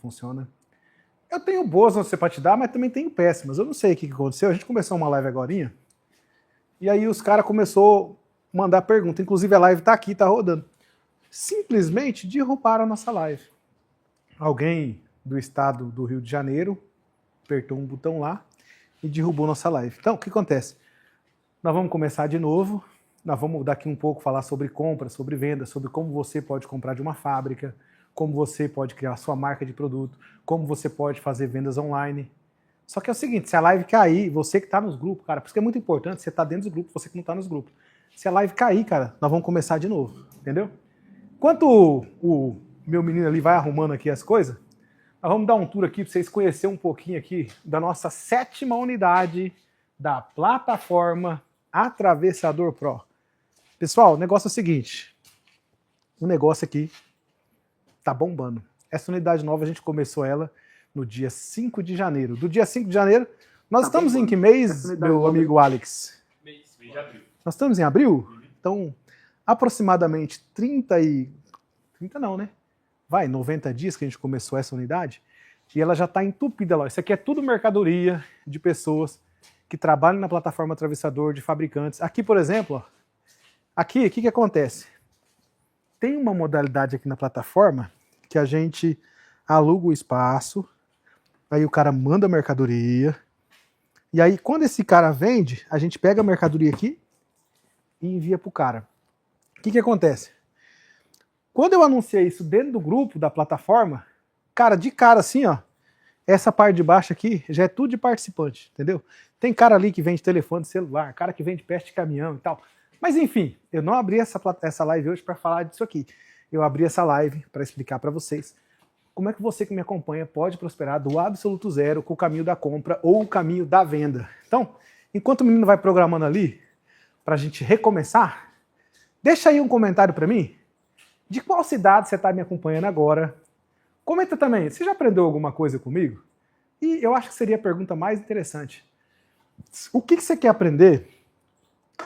funciona. Eu tenho boas notícias para te dar, mas também tenho péssimas. Eu não sei o que aconteceu. A gente começou uma live agorinha, e aí os caras começaram a mandar pergunta. Inclusive a live tá aqui, tá rodando. Simplesmente derrubaram a nossa live. Alguém do estado do Rio de Janeiro apertou um botão lá e derrubou nossa live. Então, o que acontece? Nós vamos começar de novo. Nós vamos daqui um pouco falar sobre compra, sobre venda, sobre como você pode comprar de uma fábrica, como você pode criar a sua marca de produto, como você pode fazer vendas online. Só que é o seguinte, se a live cair, você que está nos grupos, cara, por isso que é muito importante você estar dentro dos grupos, você que não está nos grupos. Se a live cair, cara, nós vamos começar de novo, entendeu? Enquanto o meu menino ali vai arrumando aqui as coisas, nós vamos dar um tour aqui para vocês conhecerem um pouquinho aqui da nossa 7ª unidade da plataforma Atravessador Pro. Pessoal, o negócio é o seguinte, o negócio aqui tá bombando. Essa unidade nova a gente começou ela no dia 5 de janeiro. Do dia 5 de janeiro, nós estamos em que mês, meu amigo Alex? Mês de abril. Nós estamos em abril? Então, aproximadamente 30 não, né? 90 dias que a gente começou essa unidade e ela já está entupida lá. Isso aqui é tudo mercadoria de pessoas que trabalham na plataforma Atravessador, de fabricantes. Aqui, por exemplo, ó, aqui, o que acontece? Tem uma modalidade aqui na plataforma que a gente aluga o espaço, aí o cara manda a mercadoria, e aí quando esse cara vende, a gente pega a mercadoria aqui e envia para o cara. O que acontece? Quando eu anunciei isso dentro do grupo da plataforma, cara, de cara assim, ó, essa parte de baixo aqui já é tudo de participante, entendeu? Tem cara ali que vende telefone celular, cara que vende peste de caminhão e tal. Mas enfim, eu não abri essa live hoje para falar disso aqui. Eu abri essa live para explicar para vocês como é que você que me acompanha pode prosperar do absoluto zero com o caminho da compra ou o caminho da venda. Então, enquanto o menino vai programando ali para a gente recomeçar, deixa aí um comentário para mim de qual cidade você está me acompanhando agora. Comenta também, você já aprendeu alguma coisa comigo? E eu acho que seria a pergunta mais interessante. O que você quer aprender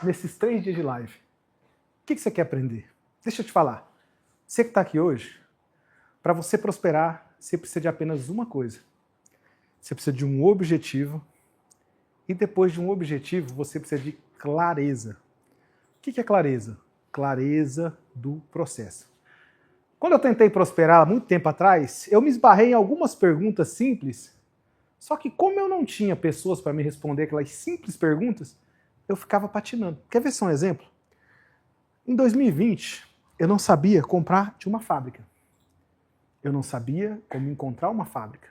nesses 3 dias de live? O que você quer aprender? Deixa eu te falar. Você que está aqui hoje, para você prosperar, você precisa de apenas uma coisa. Você precisa de um objetivo. E depois de um objetivo, você precisa de clareza. O que é clareza? Clareza do processo. Quando eu tentei prosperar há muito tempo atrás, eu me esbarrei em algumas perguntas simples, só que como eu não tinha pessoas para me responder aquelas simples perguntas, eu ficava patinando. Quer ver só um exemplo? Em 2020, eu não sabia comprar de uma fábrica. Eu não sabia como encontrar uma fábrica.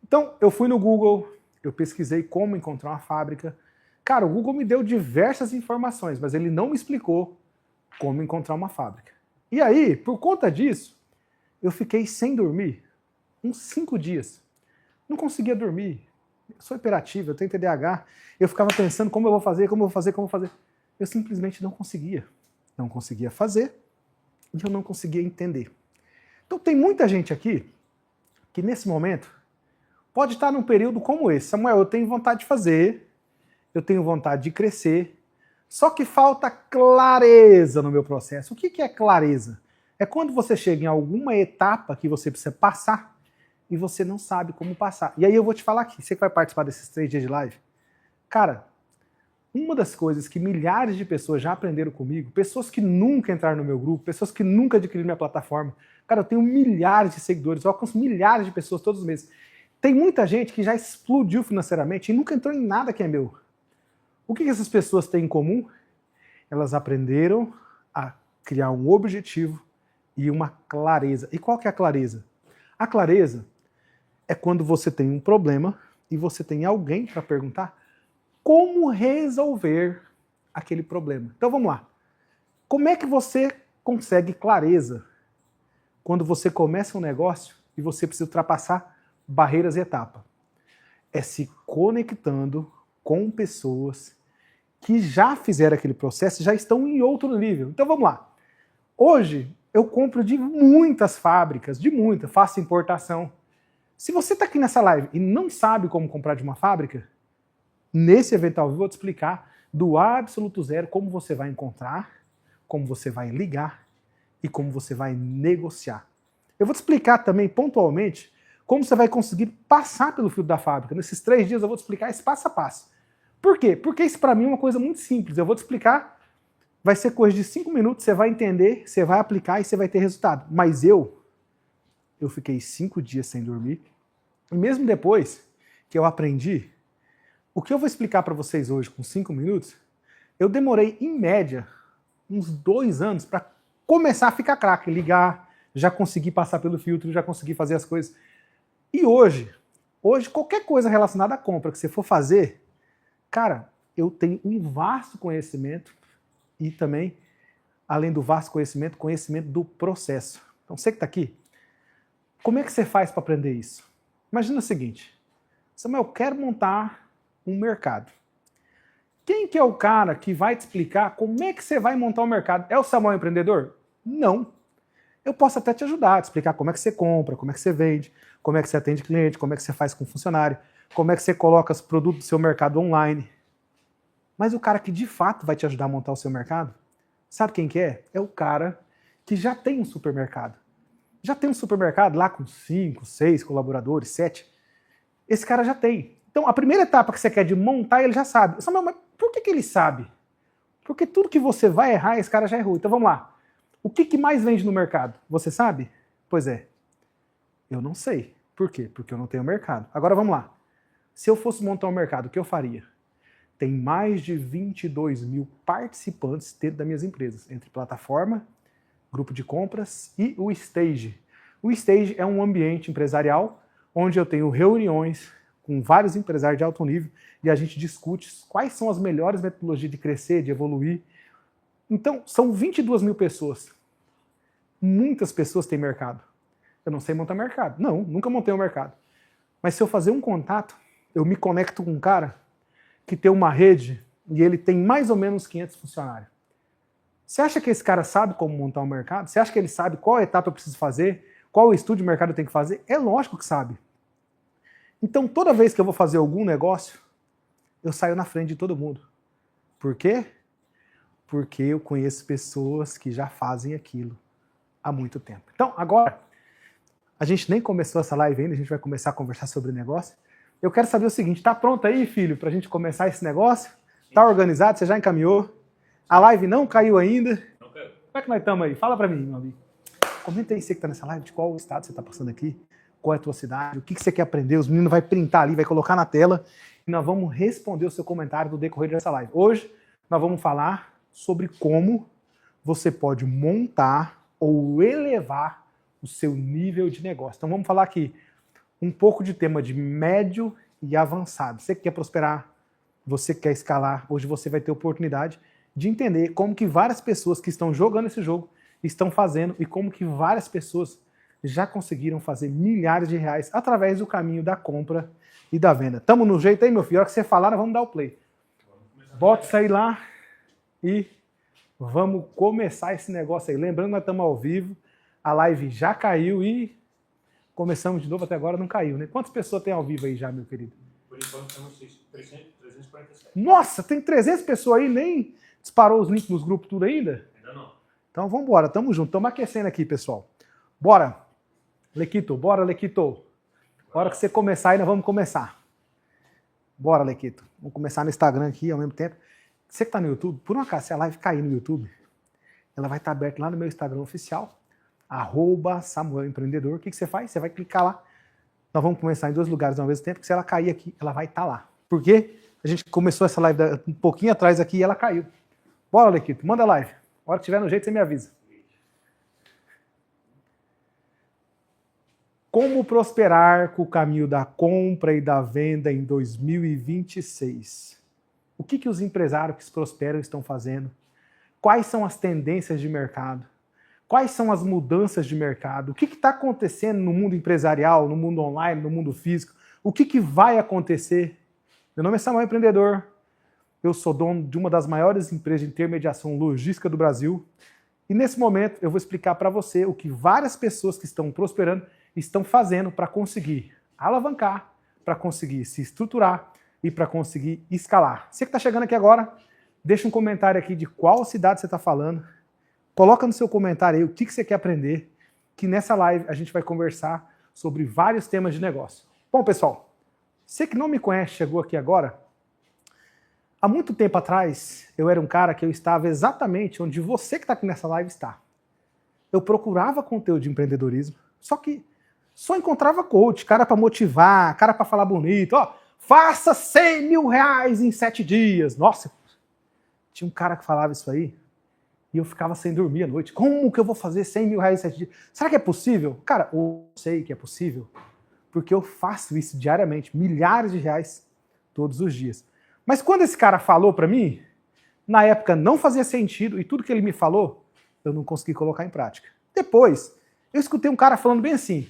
Então, eu fui no Google, eu pesquisei como encontrar uma fábrica. Cara, o Google me deu diversas informações, mas ele não me explicou como encontrar uma fábrica. E aí, por conta disso, eu fiquei sem dormir uns 5 dias. Não conseguia dormir. Eu sou hiperativo, eu tenho TDAH. Eu ficava pensando como eu vou fazer. Eu simplesmente não conseguia. Não conseguia fazer e eu não conseguia entender. Então tem muita gente aqui que nesse momento pode estar num período como esse. Samuel, eu tenho vontade de fazer, eu tenho vontade de crescer, só que falta clareza no meu processo. O que é clareza? É quando você chega em alguma etapa que você precisa passar e você não sabe como passar. E aí eu vou te falar aqui, você que vai participar desses 3 dias de live, cara, uma das coisas que milhares de pessoas já aprenderam comigo, pessoas que nunca entraram no meu grupo, pessoas que nunca adquiriram minha plataforma, cara, eu tenho milhares de seguidores, eu alcanço milhares de pessoas todos os meses. Tem muita gente que já explodiu financeiramente e nunca entrou em nada que é meu. O que essas pessoas têm em comum? Elas aprenderam a criar um objetivo e uma clareza. E qual que é a clareza? A clareza é quando você tem um problema e você tem alguém para perguntar como resolver aquele problema. Então vamos lá. Como é que você consegue clareza quando você começa um negócio e você precisa ultrapassar barreiras e etapas? É se conectando com pessoas que já fizeram aquele processo e já estão em outro nível. Então vamos lá. Hoje eu compro de muitas fábricas, faço importação. Se você está aqui nessa live e não sabe como comprar de uma fábrica, nesse evento ao vivo eu vou te explicar do absoluto zero como você vai encontrar, como você vai ligar e como você vai negociar. Eu vou te explicar também pontualmente como você vai conseguir passar pelo filtro da fábrica. Nesses 3 dias eu vou te explicar esse passo a passo. Por quê? Porque isso para mim é uma coisa muito simples. Eu vou te explicar, vai ser coisa de 5 minutos, você vai entender, você vai aplicar e você vai ter resultado. Mas eu fiquei 5 dias sem dormir, e mesmo depois que eu aprendi, o que eu vou explicar para vocês hoje com 5 minutos, eu demorei, em média, uns 2 anos para começar a ficar craque, ligar, já consegui passar pelo filtro, já consegui fazer as coisas. E hoje, qualquer coisa relacionada à compra que você for fazer, cara, eu tenho um vasto conhecimento e também, além do vasto conhecimento, conhecimento do processo. Então, você que está aqui, como é que você faz para aprender isso? Imagina o seguinte, Samuel, eu quero montar um mercado. Quem que é o cara que vai te explicar como é que você vai montar um mercado? É o Samuel empreendedor? Não. Eu posso até te ajudar, te explicar como é que você compra, como é que você vende, como é que você atende cliente, como é que você faz com funcionário, como é que você coloca os produtos do seu mercado online. Mas o cara que de fato vai te ajudar a montar o seu mercado, sabe quem que é? É o cara que já tem um supermercado. Já tem um supermercado lá com 5, 6 colaboradores, 7. Esse cara já tem. Então, a primeira etapa que você quer de montar, ele já sabe. Mas por que ele sabe? Porque tudo que você vai errar, esse cara já errou. Então, vamos lá. O que mais vende no mercado? Você sabe? Pois é. Eu não sei. Por quê? Porque eu não tenho mercado. Agora, vamos lá. Se eu fosse montar um mercado, o que eu faria? Tem mais de 22 mil participantes dentro das minhas empresas, entre plataforma, grupo de compras e o Stage. O Stage é um ambiente empresarial onde eu tenho reuniões com vários empresários de alto nível e a gente discute quais são as melhores metodologias de crescer, de evoluir. Então, são 22 mil pessoas. Muitas pessoas têm mercado. Eu não sei montar mercado. Não, nunca montei um mercado. Mas se eu fazer um contato, eu me conecto com um cara que tem uma rede e ele tem mais ou menos 500 funcionários. Você acha que esse cara sabe como montar um mercado? Você acha que ele sabe qual etapa eu preciso fazer? Qual estudo de mercado eu tenho que fazer? É lógico que sabe. Então, toda vez que eu vou fazer algum negócio, eu saio na frente de todo mundo. Por quê? Porque eu conheço pessoas que já fazem aquilo há muito tempo. Então, agora, a gente nem começou essa live ainda, a gente vai começar a conversar sobre o negócio. Eu quero saber o seguinte, tá pronto aí, filho, pra gente começar esse negócio? Tá organizado? Você já encaminhou? A live não caiu ainda? Não caiu. Como é que nós estamos aí? Fala pra mim, meu amigo. Comenta aí, você que tá nessa live, de qual estado você tá passando aqui, qual é a tua cidade, o que você quer aprender, os meninos vão printar ali, vai colocar na tela e nós vamos responder o seu comentário no decorrer dessa live. Hoje, nós vamos falar sobre como você pode montar ou elevar o seu nível de negócio. Então vamos falar aqui um pouco de tema de médio e avançado. Você que quer prosperar, você que quer escalar, hoje você vai ter oportunidade de entender como que várias pessoas que estão jogando esse jogo estão fazendo e como que várias pessoas já conseguiram fazer milhares de reais através do caminho da compra e da venda. Tamo no jeito aí, meu filho? A hora que você falar, nós vamos dar o play. Bota isso aí lá e vamos começar esse negócio aí. Lembrando que nós estamos ao vivo, a live já caiu e começamos de novo, até agora não caiu, né? Quantas pessoas tem ao vivo aí já, meu querido? Por enquanto temos 347. Nossa, tem 300 pessoas aí, nem disparou os links nos grupos tudo ainda? Ainda não. Então vamos embora, tamo junto, estamos aquecendo aqui, pessoal. Bora, Lequito, bora, Lequito. A hora que você começar aí, nós vamos começar. Bora, Lequito. Vamos começar no Instagram aqui ao mesmo tempo. Você que tá no YouTube, por um acaso, se a live cair no YouTube, ela vai estar aberta lá no meu Instagram oficial, @SamuelEmpreendedor. O que você faz? Você vai clicar lá. Nós vamos começar em 2 lugares ao mesmo tempo, porque se ela cair aqui, ela vai estar lá. Porque a gente começou essa live um pouquinho atrás aqui e ela caiu. Bora, Lequito, manda a live. A hora que tiver no jeito, você me avisa. Como prosperar com o caminho da compra e da venda em 2026? O que os empresários que prosperam estão fazendo? Quais são as tendências de mercado? Quais são as mudanças de mercado? O que está acontecendo no mundo empresarial, no mundo online, no mundo físico? O que vai acontecer? Meu nome é Samuel Empreendedor. Eu sou dono de uma das maiores empresas de intermediação logística do Brasil. E nesse momento eu vou explicar para você o que várias pessoas que estão prosperando estão fazendo para conseguir alavancar, para conseguir se estruturar e para conseguir escalar. Você que está chegando aqui agora, deixa um comentário aqui de qual cidade você está falando. Coloca no seu comentário aí o que você quer aprender, que nessa live a gente vai conversar sobre vários temas de negócio. Bom, pessoal, você que não me conhece, chegou aqui agora, há muito tempo atrás, eu era um cara que eu estava exatamente onde você que está aqui nessa live está. Eu procurava conteúdo de empreendedorismo, só que só encontrava coach, cara para motivar, cara para falar bonito, ó, faça 100 mil reais em 7 dias. Nossa, tinha um cara que falava isso aí e eu ficava sem dormir à noite. Como que eu vou fazer 100 mil reais em 7 dias? Será que é possível? Cara, eu sei que é possível, porque eu faço isso diariamente, milhares de reais todos os dias. Mas quando esse cara falou para mim, na época não fazia sentido e tudo que ele me falou, eu não consegui colocar em prática. Depois, eu escutei um cara falando bem assim,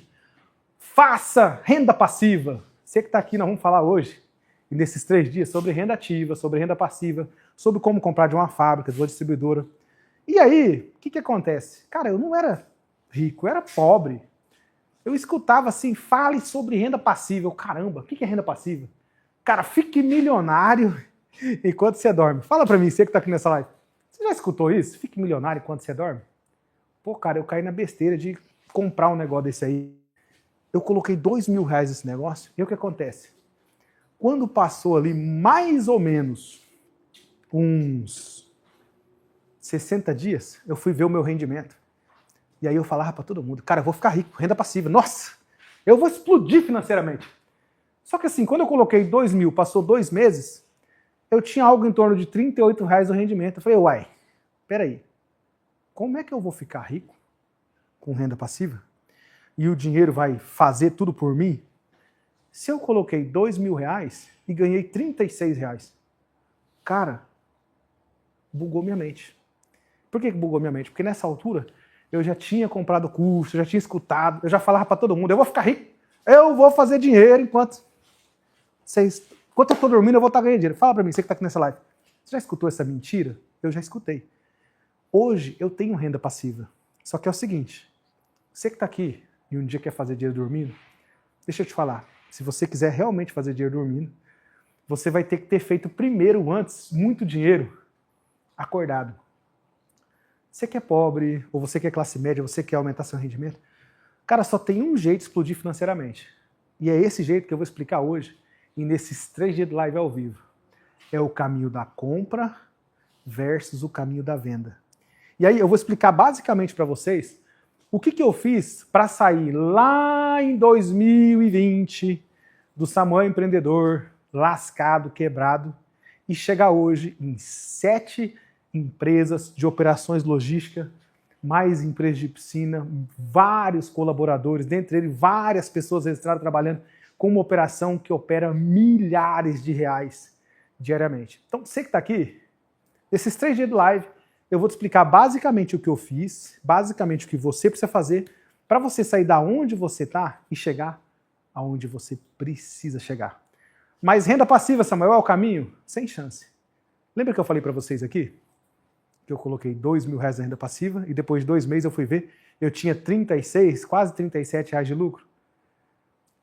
faça renda passiva. Você que está aqui, nós vamos falar hoje, e nesses 3 dias, sobre renda ativa, sobre renda passiva, sobre como comprar de uma fábrica, de uma distribuidora. E aí, o que acontece? Cara, eu não era rico, eu era pobre. Eu escutava assim, fale sobre renda passiva. Eu, caramba, o que é renda passiva? Cara, fique milionário enquanto você dorme. Fala pra mim, você que tá aqui nessa live. Você já escutou isso? Fique milionário enquanto você dorme? Pô, cara, eu caí na besteira de comprar um negócio desse aí. Eu coloquei 2 mil reais nesse negócio. E o que acontece? Quando passou ali mais ou menos uns 60 dias, eu fui ver o meu rendimento. E aí eu falava para todo mundo, cara, eu vou ficar rico, renda passiva. Nossa, eu vou explodir financeiramente. Só que assim, quando eu coloquei 2 mil, passou 2 meses, eu tinha algo em torno de 38 reais o rendimento. Eu falei, uai, peraí, como é que eu vou ficar rico com renda passiva? E o dinheiro vai fazer tudo por mim? Se eu coloquei 2 mil reais e ganhei 36 reais, cara, bugou minha mente. Por que bugou minha mente? Porque nessa altura eu já tinha comprado curso, já tinha escutado, eu já falava para todo mundo, eu vou ficar rico, eu vou fazer dinheiro enquanto eu tô dormindo eu vou estar ganhando dinheiro. Fala para mim, você que está aqui nessa live, você já escutou essa mentira? Eu já escutei. Hoje eu tenho renda passiva, só que é o seguinte, você que está aqui e um dia quer fazer dinheiro dormindo, deixa eu te falar, se você quiser realmente fazer dinheiro dormindo, você vai ter que ter feito primeiro, antes, muito dinheiro acordado. Você que é pobre, ou você que é classe média, você quer aumentar seu rendimento, cara, só tem um jeito de explodir financeiramente. E é esse jeito que eu vou explicar hoje, e nesses 3 dias de live ao vivo. É o caminho da compra versus o caminho da venda. E aí eu vou explicar basicamente para vocês o que eu fiz para sair lá em 2020 do Samuel empreendedor, lascado, quebrado, e chegar hoje em 7 empresas de operações logística, mais empresas de piscina, vários colaboradores, dentre eles várias pessoas registradas trabalhando com uma operação que opera milhares de reais diariamente. Então, você que está aqui, nesses 3 dias de live, eu vou te explicar basicamente o que eu fiz, basicamente o que você precisa fazer para você sair da onde você está e chegar aonde você precisa chegar. Mas renda passiva, Samuel, é o caminho? Sem chance. Lembra que eu falei para vocês aqui? Que eu coloquei 2 mil reais na renda passiva e depois de 2 meses eu fui ver, eu tinha 36, quase 37 reais de lucro.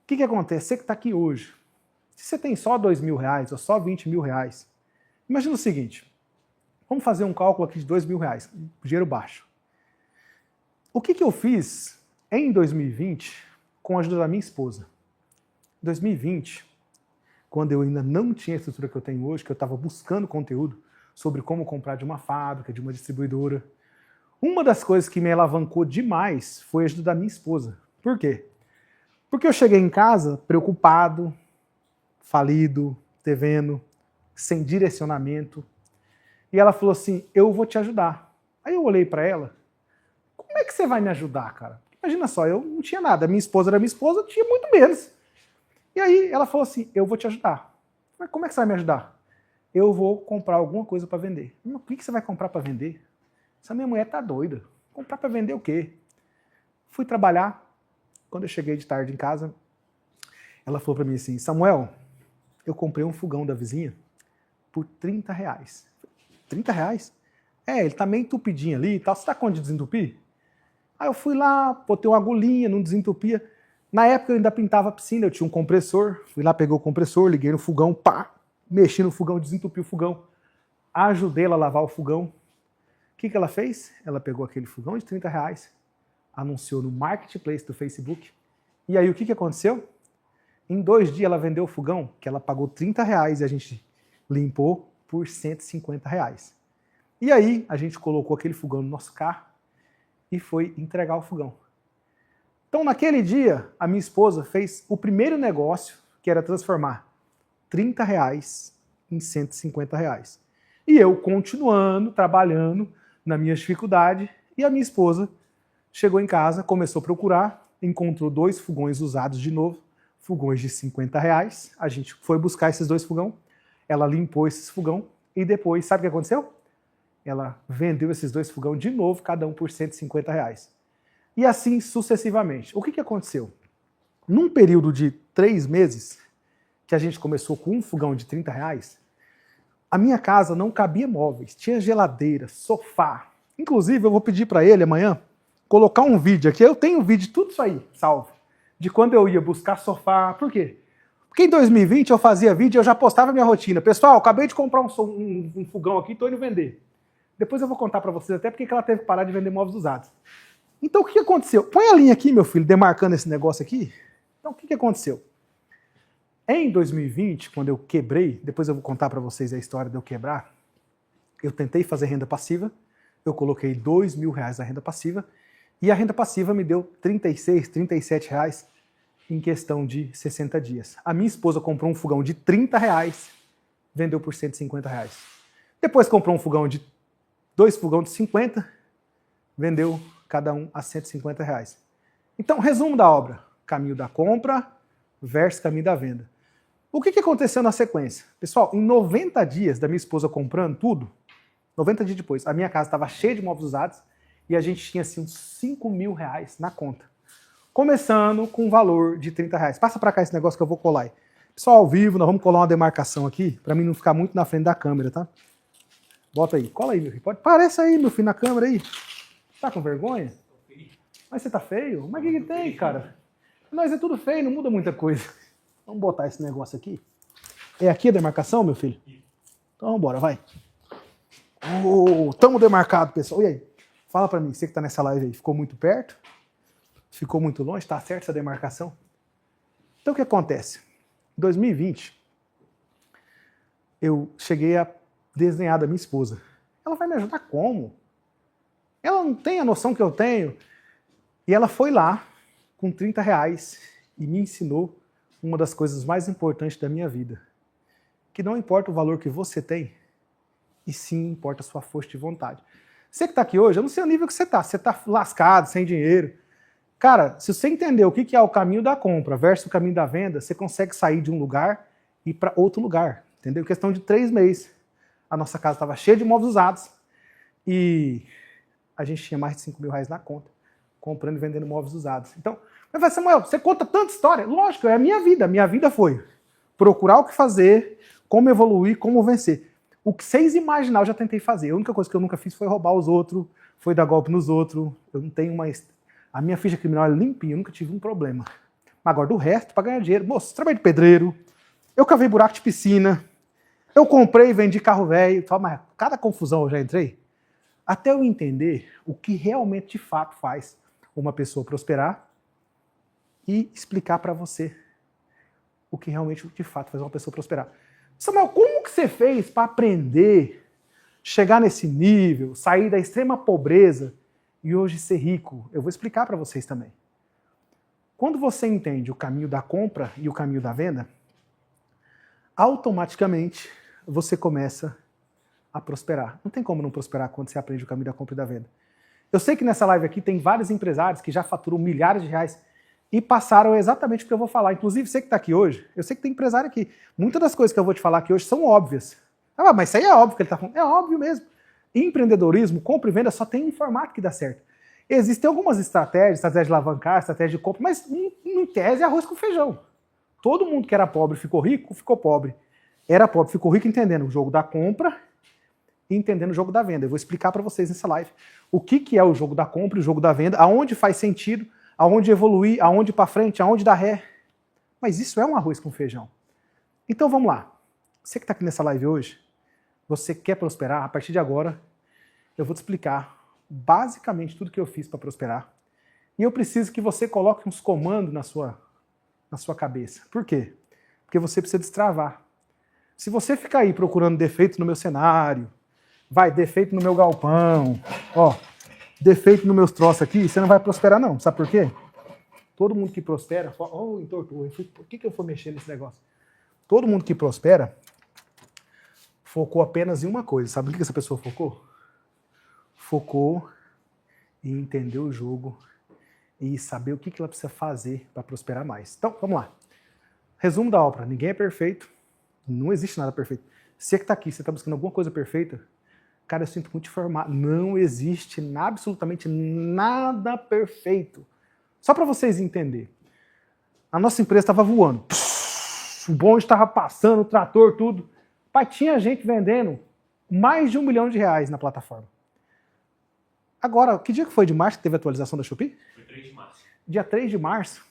O que acontece? Você que está aqui hoje, se você tem só 2 mil reais ou só 20 mil reais, imagina o seguinte, vamos fazer um cálculo aqui de 2 mil reais, dinheiro baixo. O que eu fiz em 2020 com a ajuda da minha esposa? Em 2020, quando eu ainda não tinha a estrutura que eu tenho hoje, que eu estava buscando conteúdo sobre como comprar de uma fábrica, de uma distribuidora, uma das coisas que me alavancou demais foi a ajuda da minha esposa. Por quê? Porque eu cheguei em casa preocupado, falido, devendo, sem direcionamento, e ela falou assim, eu vou te ajudar. Aí eu olhei para ela, como é que você vai me ajudar, cara? Imagina só, eu não tinha nada, minha esposa era minha esposa, eu tinha muito menos. E aí ela falou assim, eu vou te ajudar. Mas como é que você vai me ajudar? Eu vou comprar alguma coisa para vender. O que você vai comprar para vender? Essa minha mulher tá doida. Comprar para vender o quê? Fui trabalhar. Quando eu cheguei de tarde em casa, ela falou para mim assim, Samuel, eu comprei um fogão da vizinha por 30 reais. 30 reais? É, ele tá meio entupidinho ali e tal. Você tá com onde desentupir? Aí eu fui lá, botei uma agulhinha, não desentupia. Na época eu ainda pintava a piscina, eu tinha um compressor. Fui lá, peguei o compressor, liguei no fogão, pá, mexi no fogão, desentupi o fogão. Ajudei ela a lavar o fogão. O que ela fez? Ela pegou aquele fogão de 30 reais, anunciou no Marketplace do Facebook E aí o que aconteceu? Em 2 dias ela vendeu o fogão, que ela pagou R$30 e a gente limpou por R$150. E aí a gente colocou aquele fogão no nosso carro e foi entregar o fogão. Então naquele dia a minha esposa fez o primeiro negócio, que era transformar R$30 em R$150. E eu continuando, trabalhando na minha dificuldade, e a minha esposa chegou em casa, começou a procurar, encontrou 2 fogões usados de novo, fogões de R$50. A gente foi buscar esses 2 fogões, ela limpou esses fogões e depois, sabe o que aconteceu? Ela vendeu esses 2 fogões de novo, cada um por R$150. E assim sucessivamente. O que aconteceu? Num período de 3 meses, que a gente começou com um fogão de R$30, a minha casa não cabia móveis, tinha geladeira, sofá. Inclusive, eu vou pedir para ele amanhã colocar um vídeo aqui. Eu tenho vídeo, tudo isso aí, salvo. De quando eu ia buscar sofá. Por quê? Porque em 2020 eu fazia vídeo e eu já postava minha rotina. Pessoal, acabei de comprar um fogão aqui, estou indo vender. Depois eu vou contar para vocês até porque ela teve que parar de vender móveis usados. Então o que aconteceu? Põe a linha aqui, meu filho, demarcando esse negócio aqui. Então o que aconteceu? Em 2020, quando eu quebrei, depois eu vou contar para vocês a história de eu quebrar, eu tentei fazer renda passiva, eu coloquei R$2.000 na renda passiva, e a renda passiva me deu R$36, R$37 em questão de 60 dias. A minha esposa comprou um fogão de R$30, vendeu por R$150. Depois comprou um fogão de 2 fogões de 50, vendeu cada um a R$150. Então, resumo da obra: caminho da compra versus caminho da venda. O que aconteceu na sequência? Pessoal, em 90 dias da minha esposa comprando tudo, 90 dias depois, a minha casa estava cheia de móveis usados e a gente tinha assim, uns R$5.000 na conta. Começando com um valor de R$30. Passa para cá esse negócio que eu vou colar aí. Pessoal, ao vivo, nós vamos colar uma demarcação aqui, para mim não ficar muito na frente da câmera, tá? Bota aí, cola aí, meu filho. Aparece aí, meu filho, na câmera aí. Tá com vergonha? Mas você tá feio? Mas o que tem, cara? Nós é tudo feio, não muda muita coisa. Vamos botar esse negócio aqui. É aqui a demarcação, meu filho? Então vamos embora, vai. Tamo demarcado, pessoal. E aí? Fala pra mim, você que tá nessa live aí, ficou muito perto? Ficou muito longe? Tá certo essa demarcação? Então o que acontece? Em 2020, eu cheguei a desenhar da minha esposa. Ela vai me ajudar como? Ela não tem a noção que eu tenho. E ela foi lá com R$30 e me ensinou uma das coisas mais importantes da minha vida. Que não importa o valor que você tem, e sim importa a sua força de vontade. Você que está aqui hoje, eu não sei o nível que você está lascado, sem dinheiro. Cara, se você entender o que é o caminho da compra versus o caminho da venda, você consegue sair de um lugar e ir para outro lugar. Entendeu? Em questão de 3 meses, a nossa casa estava cheia de móveis usados e a gente tinha mais de R$5.000 na conta, comprando e vendendo móveis usados. Então, mas Samuel, você conta tanta história. Lógico, é a minha vida. Minha vida foi procurar o que fazer, como evoluir, como vencer. O que vocês imaginar eu já tentei fazer. A única coisa que eu nunca fiz foi roubar os outros, foi dar golpe nos outros. Eu não tenho mais... A minha ficha criminal é limpinha, eu nunca tive um problema. Mas agora, do resto, para ganhar dinheiro... Moço, trabalhei de pedreiro, eu cavei buraco de piscina, eu comprei e vendi carro velho, mas cada confusão eu já entrei. Até eu entender o que realmente, de fato, faz uma pessoa prosperar e explicar para você o que realmente, de fato, faz uma pessoa prosperar. Samuel, como que você fez para aprender, chegar nesse nível, sair da extrema pobreza e hoje ser rico? Eu vou explicar para vocês também. Quando você entende o caminho da compra e o caminho da venda, automaticamente você começa a prosperar. Não tem como não prosperar quando você aprende o caminho da compra e da venda. Eu sei que nessa live aqui tem vários empresários que já faturam milhares de reais e passaram exatamente o que eu vou falar. Inclusive, você que está aqui hoje, eu sei que tem empresário aqui. Muitas das coisas que eu vou te falar aqui hoje são óbvias. Ah, mas isso aí é óbvio que ele está falando. É óbvio mesmo. Empreendedorismo, compra e venda só tem um formato que dá certo. Existem algumas estratégias, estratégia de alavancar, estratégia de compra, mas em tese é arroz com feijão. Todo mundo que era pobre ficou rico, ficou pobre. Era pobre, ficou rico entendendo o jogo da compra e entendendo o jogo da venda. Eu vou explicar para vocês nessa live o que é o jogo da compra e o jogo da venda, aonde faz sentido, aonde evoluir, aonde ir para frente, aonde dar ré. Mas isso é um arroz com feijão. Então vamos lá. Você que está aqui nessa live hoje, você quer prosperar, a partir de agora eu vou te explicar basicamente tudo que eu fiz para prosperar. E eu preciso que você coloque uns comandos na sua cabeça. Por quê? Porque você precisa destravar. Se você ficar aí procurando defeito no meu cenário, defeito no meu galpão, defeito nos meus troços aqui, você não vai prosperar não. Sabe por quê? Todo mundo que prospera, entortou, por que eu fui mexer nesse negócio? Todo mundo que prospera focou apenas em uma coisa. Sabe o que essa pessoa focou? Focou em entender o jogo e saber o que ela precisa fazer para prosperar mais. Então, vamos lá. Resumo da obra. Ninguém é perfeito. Não existe nada perfeito. Você que está aqui, você está buscando alguma coisa perfeita, cara, eu sinto muito te informar. Não existe absolutamente nada perfeito. Só para vocês entenderem. A nossa empresa estava voando. O bonde estava passando, o trator, tudo. Pai, tinha gente vendendo mais de R$1 milhão na plataforma. Agora, que dia que foi de março que teve a atualização da Shopee? Foi 3 de março. Dia 3 de março,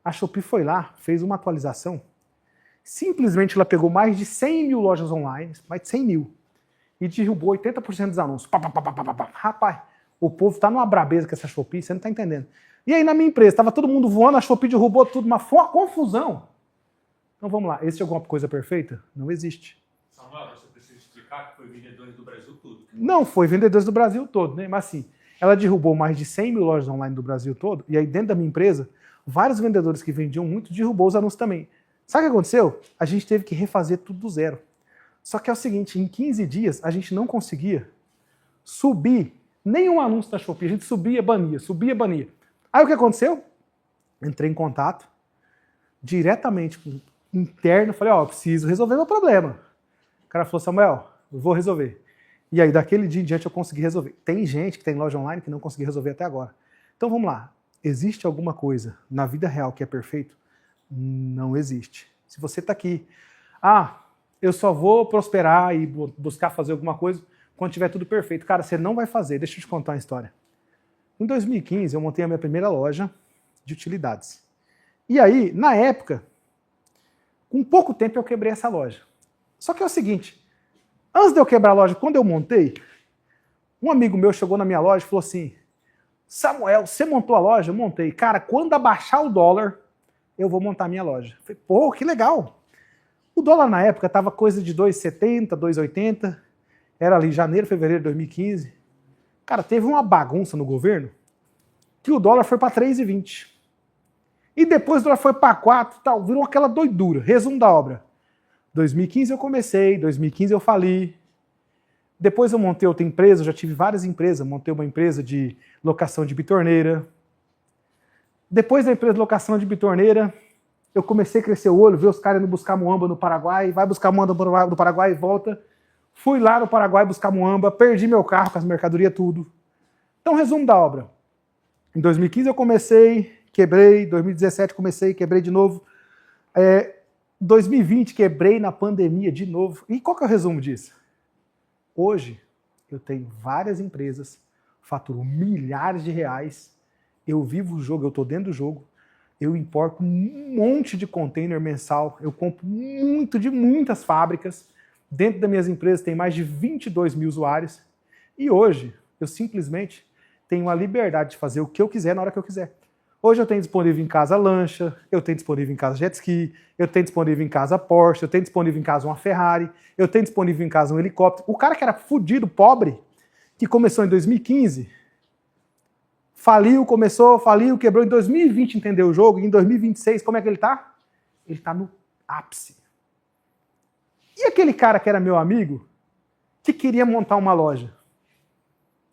a Shopee foi lá, fez uma atualização. Simplesmente ela pegou mais de 100 mil lojas online, mais de 100 mil, e derrubou 80% dos anúncios. Rapaz, o povo tá numa brabeza com essa Shopee, você não tá entendendo. E aí na minha empresa, tava todo mundo voando, a Shopee derrubou tudo, mas foi uma confusão. Então vamos lá, existe alguma coisa perfeita? Não existe. Samuel, você precisa explicar que foi vendedores do Brasil todo. Não, foi vendedores do Brasil todo, né? Mas assim, ela derrubou mais de 100 mil lojas online do Brasil todo, e aí dentro da minha empresa, vários vendedores que vendiam muito derrubou os anúncios também. Sabe o que aconteceu? A gente teve que refazer tudo do zero. Só que é o seguinte, em 15 dias a gente não conseguia subir nenhum anúncio da Shopee. A gente subia, bania. Aí o que aconteceu? Entrei em contato diretamente com o interno, falei, preciso resolver meu problema. O cara falou, Samuel, eu vou resolver. E aí daquele dia em diante eu consegui resolver. Tem gente que tem loja online que não conseguiu resolver até agora. Então vamos lá. Existe alguma coisa na vida real que é perfeito? Não existe. Se você está aqui, eu só vou prosperar e buscar fazer alguma coisa quando tiver tudo perfeito. Cara, você não vai fazer. Deixa eu te contar uma história. Em 2015, eu montei a minha primeira loja de utilidades. E aí, na época, com pouco tempo eu quebrei essa loja. Só que é o seguinte, antes de eu quebrar a loja, quando eu montei, um amigo meu chegou na minha loja e falou assim, Samuel, você montou a loja? Eu montei. Cara, quando abaixar o dólar, eu vou montar a minha loja. Eu falei, pô, que legal. O dólar na época estava coisa de 2,70, 2,80. Era ali janeiro, fevereiro de 2015. Cara, teve uma bagunça no governo que o dólar foi para 3,20. E depois o dólar foi para 4 e tal. Virou aquela doidura. Resumo da obra. 2015 eu comecei, 2015 eu fali. Depois eu montei outra empresa, eu já tive várias empresas. Montei uma empresa de locação de bitorneira. Depois da empresa de locação de bitorneira, eu comecei a crescer o olho, ver os caras indo buscar muamba no Paraguai, vai buscar muamba no Paraguai e volta. Fui lá no Paraguai buscar muamba, perdi meu carro com as mercadorias, tudo. Então, resumo da obra. Em 2015 eu comecei, quebrei, 2017 comecei, quebrei de novo. 2020 quebrei na pandemia de novo. E qual que é o resumo disso? Hoje eu tenho várias empresas, faturo milhares de reais, eu vivo o jogo, eu estou dentro do jogo, eu importo um monte de container mensal, eu compro muito de muitas fábricas, dentro das minhas empresas tem mais de 22 mil usuários, e hoje eu simplesmente tenho a liberdade de fazer o que eu quiser na hora que eu quiser. Hoje eu tenho disponível em casa lancha, eu tenho disponível em casa jet ski, eu tenho disponível em casa Porsche, eu tenho disponível em casa uma Ferrari, eu tenho disponível em casa um helicóptero. O cara que era fudido, pobre, que começou em 2015, faliu, quebrou em 2020, entendeu o jogo, e em 2026, como é que ele tá? Ele tá no ápice. E aquele cara que era meu amigo, que queria montar uma loja?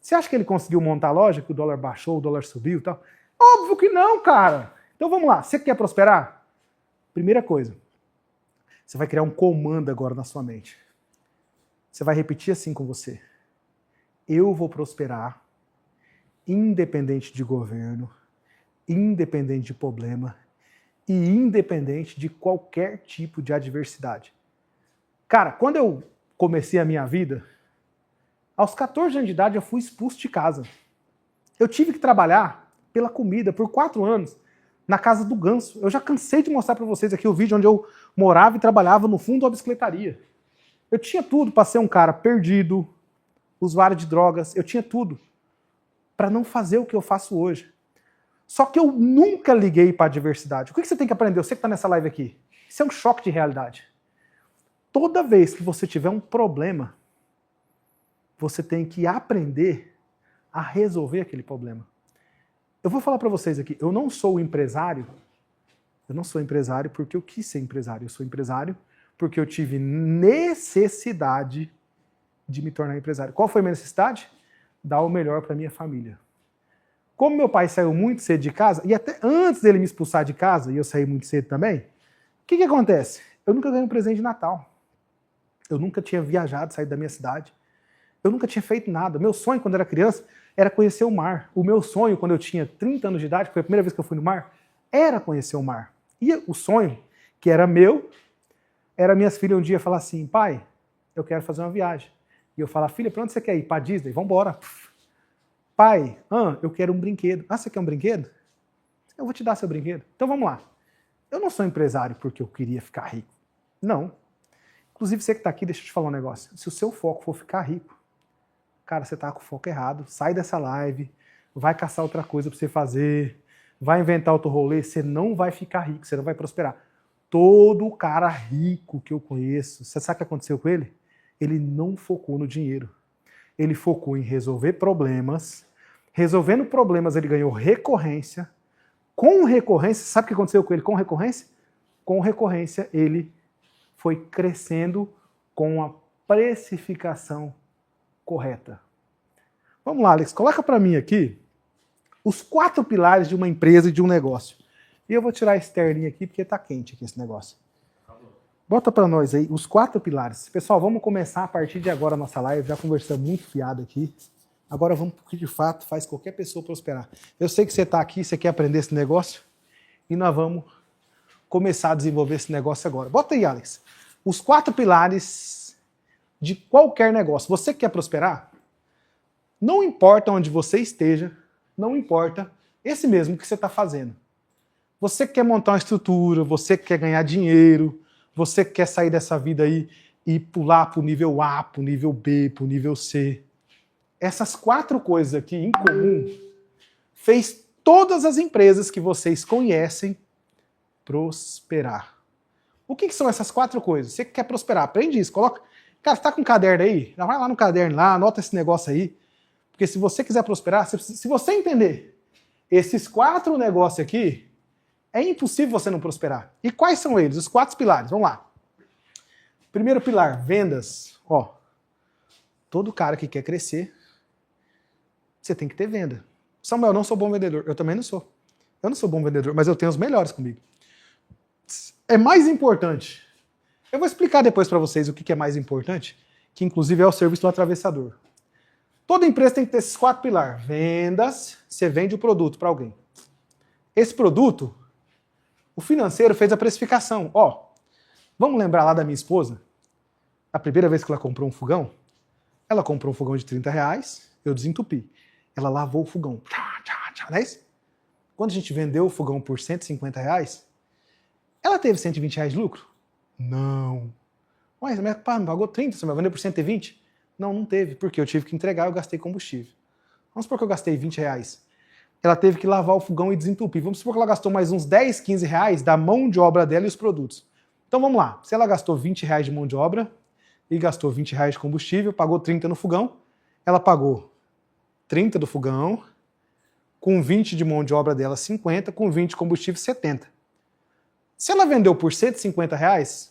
Você acha que ele conseguiu montar a loja, que o dólar baixou, o dólar subiu e tal? Óbvio que não, cara. Então vamos lá, você quer prosperar? Primeira coisa, você vai criar um comando agora na sua mente. Você vai repetir assim com você. Eu vou prosperar, independente de governo, independente de problema e independente de qualquer tipo de adversidade. Cara, quando eu comecei a minha vida, aos 14 anos de idade eu fui expulso de casa. Eu tive que trabalhar pela comida por 4 anos na casa do Ganso. Eu já cansei de mostrar para vocês aqui o vídeo onde eu morava e trabalhava no fundo da bicicletaria. Eu tinha tudo para ser um cara perdido, usuário de drogas, eu tinha tudo para não fazer o que eu faço hoje. Só que eu nunca liguei para a adversidade. O que você tem que aprender? Você que está nessa live aqui. Isso é um choque de realidade. Toda vez que você tiver um problema, você tem que aprender a resolver aquele problema. Eu vou falar para vocês aqui, eu não sou empresário porque eu quis ser empresário. Eu sou empresário porque eu tive necessidade de me tornar empresário. Qual foi a minha necessidade? Dar o melhor para minha família. Como meu pai saiu muito cedo de casa, e até antes dele me expulsar de casa, e eu saí muito cedo também, o que acontece? Eu nunca ganhei um presente de Natal. Eu nunca tinha viajado, saído da minha cidade. Eu nunca tinha feito nada. Meu sonho quando era criança era conhecer o mar. O meu sonho quando eu tinha 30 anos de idade, que foi a primeira vez que eu fui no mar, era conhecer o mar. E o sonho, que era meu, era minhas filhas um dia falar assim, pai, eu quero fazer uma viagem. E eu falar, filha, para onde você quer ir? Para Disney? Vamos embora. Pai, eu quero um brinquedo. Ah, você quer um brinquedo? Eu vou te dar seu brinquedo. Então vamos lá. Eu não sou empresário porque eu queria ficar rico. Não. Inclusive, você que está aqui, deixa eu te falar um negócio. Se o seu foco for ficar rico, cara, você está com o foco errado. Sai dessa live, vai caçar outra coisa para você fazer, vai inventar outro rolê, você não vai ficar rico, você não vai prosperar. Todo cara rico que eu conheço, você sabe o que aconteceu com ele? Ele não focou no dinheiro. Ele focou em resolver problemas. Resolvendo problemas, ele ganhou recorrência. Com recorrência, sabe o que aconteceu com ele com recorrência? Com recorrência, ele foi crescendo com a precificação correta. Vamos lá, Alex, coloca para mim aqui os 4 pilares de uma empresa e de um negócio. E eu vou tirar esse terninho aqui porque está quente aqui esse negócio. Bota para nós aí os 4 pilares. Pessoal, vamos começar a partir de agora a nossa live. Já conversamos muito fiado aqui. Agora vamos para o que de fato faz qualquer pessoa prosperar. Eu sei que você está aqui, você quer aprender esse negócio e nós vamos começar a desenvolver esse negócio agora. Bota aí, Alex. Os 4 pilares de qualquer negócio. Você que quer prosperar, não importa onde você esteja, não importa esse mesmo que você está fazendo. Você que quer montar uma estrutura, você que quer ganhar dinheiro, você que quer sair dessa vida aí e pular para o nível A, para o nível B, para o nível C. Essas 4 coisas aqui em comum fez todas as empresas que vocês conhecem prosperar. O que são essas 4 coisas? Você que quer prosperar, aprende isso. Coloca. Cara, você está com um caderno aí? Vai lá no caderno, lá, anota esse negócio aí. Porque se você quiser prosperar, se você entender esses 4 negócios aqui, é impossível você não prosperar. E quais são eles? Os 4 pilares. Vamos lá. Primeiro pilar, vendas. Ó, todo cara que quer crescer, você tem que ter venda. Samuel, eu não sou bom vendedor. Eu também não sou. Eu não sou bom vendedor, mas eu tenho os melhores comigo. É mais importante. Eu vou explicar depois para vocês o que é mais importante, que inclusive é o serviço do atravessador. Toda empresa tem que ter esses 4 pilares. Vendas, você vende o produto para alguém. Esse produto, o financeiro fez a precificação. Ó, vamos lembrar lá da minha esposa? A primeira vez que ela comprou um fogão, ela comprou um fogão de R$30, eu desentupi. Ela lavou o fogão. Não é isso? Quando a gente vendeu o fogão por R$150, ela teve R$120 de lucro? Não. Mas pá, não pagou 30, você vai vender por 120? Não, não teve, porque eu tive que entregar e eu gastei combustível. Vamos supor que eu gastei R$20. Ela teve que lavar o fogão e desentupir. Vamos supor que ela gastou mais uns 10, 15 reais da mão de obra dela e os produtos. Então vamos lá. Se ela gastou R$20 de mão de obra e gastou R$20 de combustível, pagou 30 no fogão, ela pagou 30 do fogão, com 20 de mão de obra dela 50, com 20 de combustível 70. Se ela vendeu por R$150,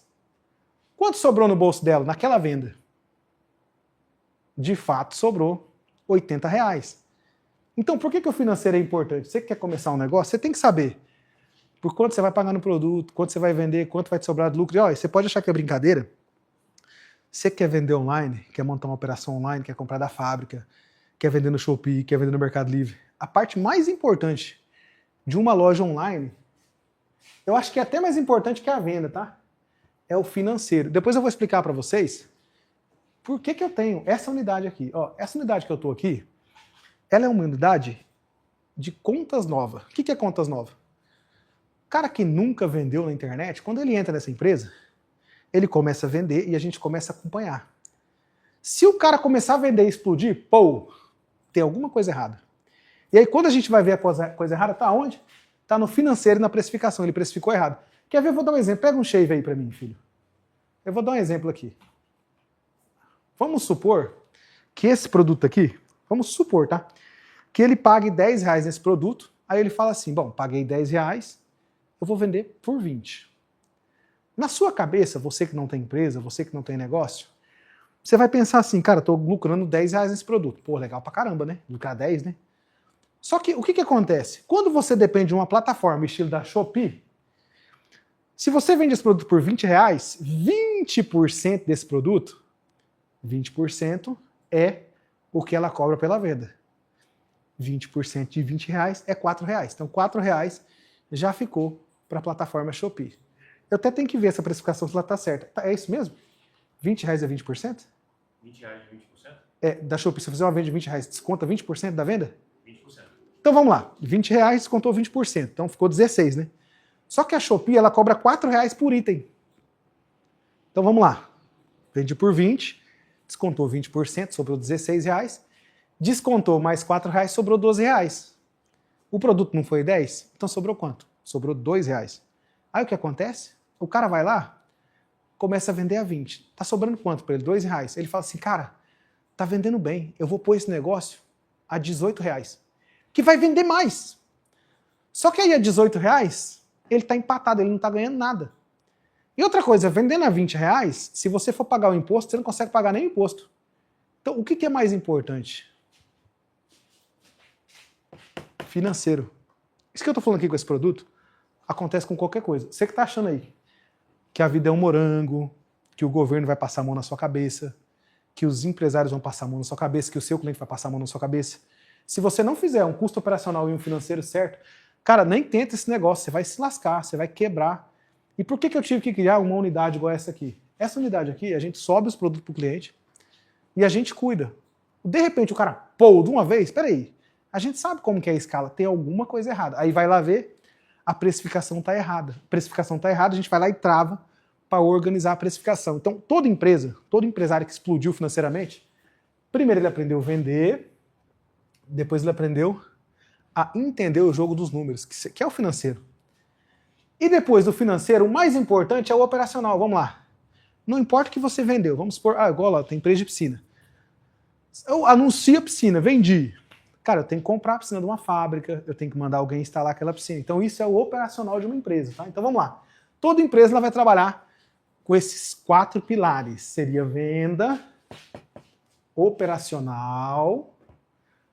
quanto sobrou no bolso dela naquela venda? De fato, sobrou R$80. Então, por que o financeiro é importante? Você que quer começar um negócio, você tem que saber por quanto você vai pagar no produto, quanto você vai vender, quanto vai te sobrar de lucro. E olha, você pode achar que é brincadeira. Você quer vender online, quer montar uma operação online, quer comprar da fábrica, quer vender no Shopee, quer vender no Mercado Livre. A parte mais importante de uma loja online, eu acho que é até mais importante que a venda, tá? É o financeiro. Depois eu vou explicar para vocês por que eu tenho essa unidade aqui. Ó, essa unidade que eu estou aqui, ela é uma unidade de contas novas. O que é contas novas? O cara que nunca vendeu na internet, quando ele entra nessa empresa, ele começa a vender e a gente começa a acompanhar. Se o cara começar a vender e explodir, pô, tem alguma coisa errada. E aí quando a gente vai ver a coisa errada, tá onde? Tá no financeiro e na precificação, ele precificou errado. Quer ver? Eu vou dar um exemplo. Pega um shave aí para mim, filho. Eu vou dar um exemplo aqui. Vamos supor que esse produto aqui, vamos supor, tá? Que ele pague 10 reais nesse produto, aí ele fala assim, bom, paguei 10 reais, eu vou vender por 20. Na sua cabeça, você que não tem empresa, você que não tem negócio, você vai pensar assim, cara, tô lucrando 10 reais nesse produto. Pô, legal pra caramba, né? Lucrar 10, né? Só que o que acontece? Quando você depende de uma plataforma estilo da Shopee, se você vende esse produto por 20 reais, 20% desse produto, 20% é o que ela cobra pela venda. 20% de 20 reais é 4 reais. Então 4 reais já ficou para a plataforma Shopee. Eu até tenho que ver essa precificação se ela está certa. É isso mesmo? 20 reais é 20%? 20 reais de 20%? É, da Shopee, se eu fizer uma venda de 20 reais, desconta 20% da venda? 20%. Então vamos lá, 20 reais descontou 20%, então ficou 16, né? Só que a Shopee, ela cobra 4 reais por item. Então vamos lá, vendi por 20, descontou 20%, sobrou 16 reais, descontou mais 4 reais, sobrou 12 reais. O produto não foi 10? Então sobrou quanto? Sobrou 2 reais. Aí o que acontece? O cara vai lá, começa a vender a 20. Tá sobrando quanto para ele? 2 reais. Ele fala assim, cara, tá vendendo bem, eu vou pôr esse negócio a 18 reais. Que vai vender mais. Só que aí a 18 reais, ele tá empatado, ele não tá ganhando nada. E outra coisa, vendendo a 20 reais, se você for pagar o imposto, você não consegue pagar nem o imposto. Então o que é mais importante? Financeiro. Isso que eu tô falando aqui com esse produto, acontece com qualquer coisa. Você que tá achando aí que a vida é um morango, que o governo vai passar a mão na sua cabeça, que os empresários vão passar a mão na sua cabeça, que o seu cliente vai passar a mão na sua cabeça. Se você não fizer um custo operacional e um financeiro certo, cara, nem tenta esse negócio, você vai se lascar, você vai quebrar. E por que eu tive que criar uma unidade igual essa aqui? Essa unidade aqui, a gente sobe os produtos para o cliente e a gente cuida. De repente o cara, pô, de uma vez, peraí, a gente sabe como que é a escala, tem alguma coisa errada. Aí vai lá ver, a precificação está errada. A precificação está errada, a gente vai lá e trava para organizar a precificação. Então, toda empresa, todo empresário que explodiu financeiramente, primeiro ele aprendeu a vender, depois ele aprendeu a entender o jogo dos números, que é o financeiro. E depois do financeiro, o mais importante é o operacional. Vamos lá. Não importa o que você vendeu. Vamos supor, igual lá, tem empresa de piscina. Eu anuncio a piscina, vendi. Cara, eu tenho que comprar a piscina de uma fábrica, eu tenho que mandar alguém instalar aquela piscina. Então isso é o operacional de uma empresa, tá? Então vamos lá. Toda empresa ela vai trabalhar com esses 4 pilares. Seria venda, operacional,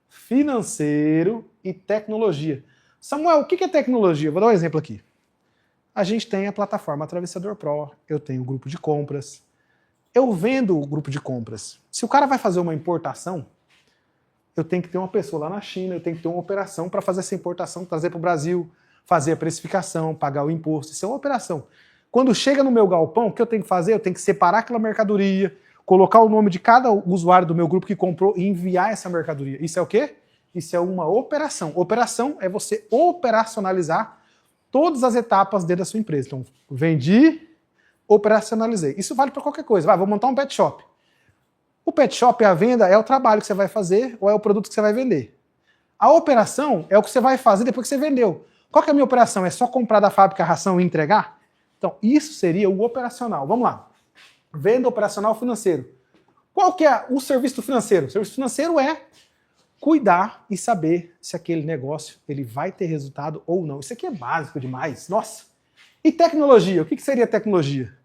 financeiro e tecnologia. Samuel, o que é tecnologia? Vou dar um exemplo aqui. A gente tem a plataforma Atravessador Pro, eu tenho o grupo de compras. Eu vendo o grupo de compras. Se o cara vai fazer uma importação, eu tenho que ter uma pessoa lá na China, eu tenho que ter uma operação para fazer essa importação, trazer para o Brasil, fazer a precificação, pagar o imposto. Isso é uma operação. Quando chega no meu galpão, o que eu tenho que fazer? Eu tenho que separar aquela mercadoria, colocar o nome de cada usuário do meu grupo que comprou e enviar essa mercadoria. Isso é o quê? Isso é uma operação. Operação é você operacionalizar todas as etapas dentro da sua empresa. Então, vendi, operacionalizei. Isso vale para qualquer coisa. Vou montar um pet shop. O pet shop, a venda, é o trabalho que você vai fazer ou é o produto que você vai vender. A operação é o que você vai fazer depois que você vendeu. Qual que é a minha operação? É só comprar da fábrica a ração e entregar? Então, isso seria o operacional. Vamos lá. Venda, operacional, financeiro. Qual que é o serviço financeiro? O serviço financeiro é cuidar e saber se aquele negócio ele vai ter resultado ou não. Isso aqui é básico demais. Nossa! E tecnologia? O que seria tecnologia?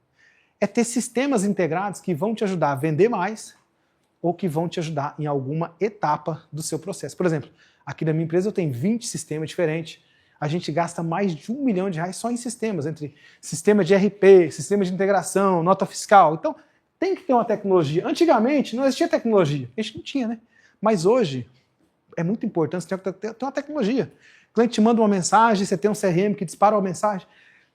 É ter sistemas integrados que vão te ajudar a vender mais ou que vão te ajudar em alguma etapa do seu processo. Por exemplo, aqui na minha empresa eu tenho 20 sistemas diferentes. A gente gasta mais de R$1 milhão só em sistemas, entre sistema de RP, sistema de integração, nota fiscal. Então, tem que ter uma tecnologia. Antigamente não existia tecnologia. A gente não tinha, né? Mas hoje é muito importante você ter uma tecnologia. O cliente te manda uma mensagem, você tem um CRM que dispara uma mensagem.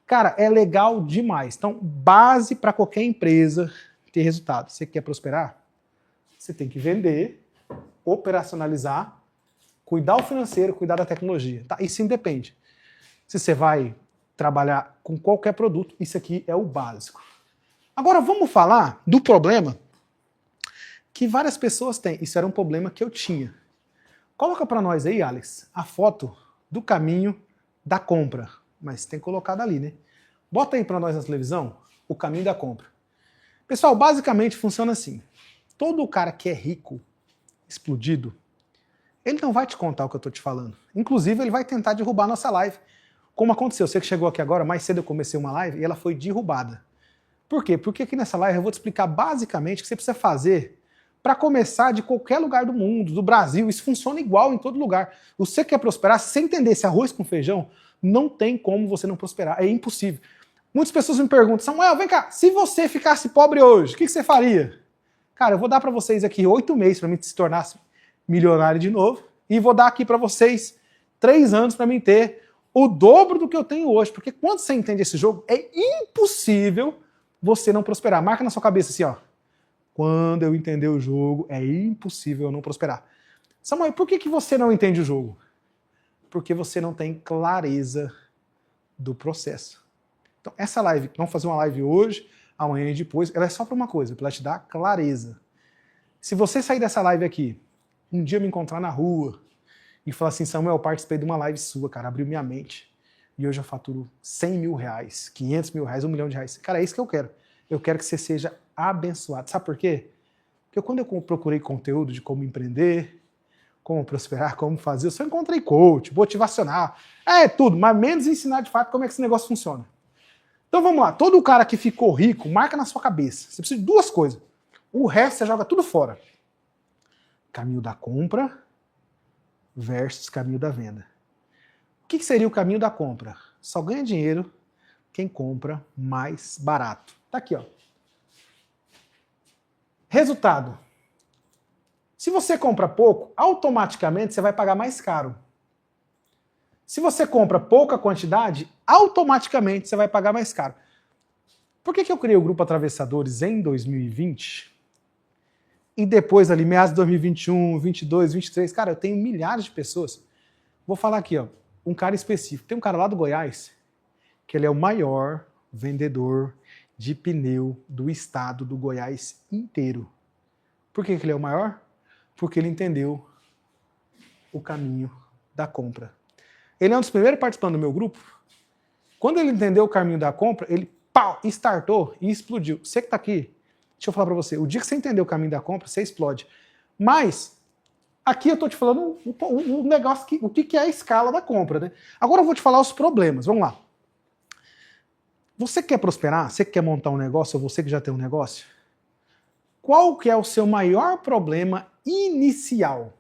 Cara, é legal demais. Então, base para qualquer empresa ter resultado. Você quer prosperar? Você tem que vender, operacionalizar, cuidar do financeiro, cuidar da tecnologia. Tá? Isso independe. Se você vai trabalhar com qualquer produto, isso aqui é o básico. Agora vamos falar do problema que várias pessoas têm. Isso era um problema que eu tinha. Coloca para nós aí, Alex, a foto do caminho da compra. Mas tem colocado ali, né? Bota aí para nós na televisão o caminho da compra. Pessoal, basicamente funciona assim. Todo cara que é rico, explodido, ele não vai te contar o que eu tô te falando. Inclusive, ele vai tentar derrubar a nossa live. Como aconteceu, você que chegou aqui agora, mais cedo eu comecei uma live e ela foi derrubada. Por quê? Porque aqui nessa live eu vou te explicar basicamente o que você precisa fazer para começar de qualquer lugar do mundo, do Brasil. Isso funciona igual em todo lugar. Você quer prosperar, se você entender esse arroz com feijão, não tem como você não prosperar. É impossível. Muitas pessoas me perguntam, Samuel, vem cá, se você ficasse pobre hoje, o que você faria? Cara, eu vou dar para vocês aqui 8 meses para mim se tornar milionário de novo e vou dar aqui para vocês 3 anos para mim ter o dobro do que eu tenho hoje. Porque quando você entende esse jogo, é impossível você não prosperar. Marca na sua cabeça assim, ó. Quando eu entender o jogo, é impossível eu não prosperar. Samuel, por que você não entende o jogo? Porque você não tem clareza do processo. Então, essa live, vamos fazer uma live hoje, amanhã e depois, ela é só para uma coisa, para te dar clareza. Se você sair dessa live aqui, um dia me encontrar na rua e falar assim, Samuel, eu participei de uma live sua, cara, abriu minha mente e hoje eu faturo 100 mil reais, 500 mil reais, 1 milhão de reais. Cara, é isso que eu quero. Eu quero que você seja abençoado. Sabe por quê? Porque quando eu procurei conteúdo de como empreender, como prosperar, como fazer, eu só encontrei coach, motivacional, tudo, mas menos ensinar de fato como é que esse negócio funciona. Então vamos lá, todo cara que ficou rico, marca na sua cabeça. Você precisa de 2 coisas. O resto você joga tudo fora. Caminho da compra versus caminho da venda. O que seria o caminho da compra? Só ganha dinheiro quem compra mais barato. Tá aqui, ó. Resultado. Se você compra pouco, automaticamente você vai pagar mais caro. Se você compra pouca quantidade, automaticamente você vai pagar mais caro. Por que eu criei o Grupo Atravessadores em 2020? E depois ali, meados de 2021, 22, 23, cara, eu tenho milhares de pessoas. Vou falar aqui, ó, um cara específico. Tem um cara lá do Goiás, que ele é o maior vendedor de pneu do estado do Goiás inteiro. Por que ele é o maior? Porque ele entendeu o caminho da compra. Ele é um dos primeiros participantes do meu grupo. Quando ele entendeu o caminho da compra, ele startou e explodiu. Você que está aqui, deixa eu falar para você, o dia que você entender o caminho da compra, você explode. Mas, aqui eu estou te falando o negócio, o que é a escala da compra, né? Agora eu vou te falar os problemas, vamos lá. Você quer prosperar? Você quer montar um negócio, ou você que já tem um negócio? Qual que é o seu maior problema inicial?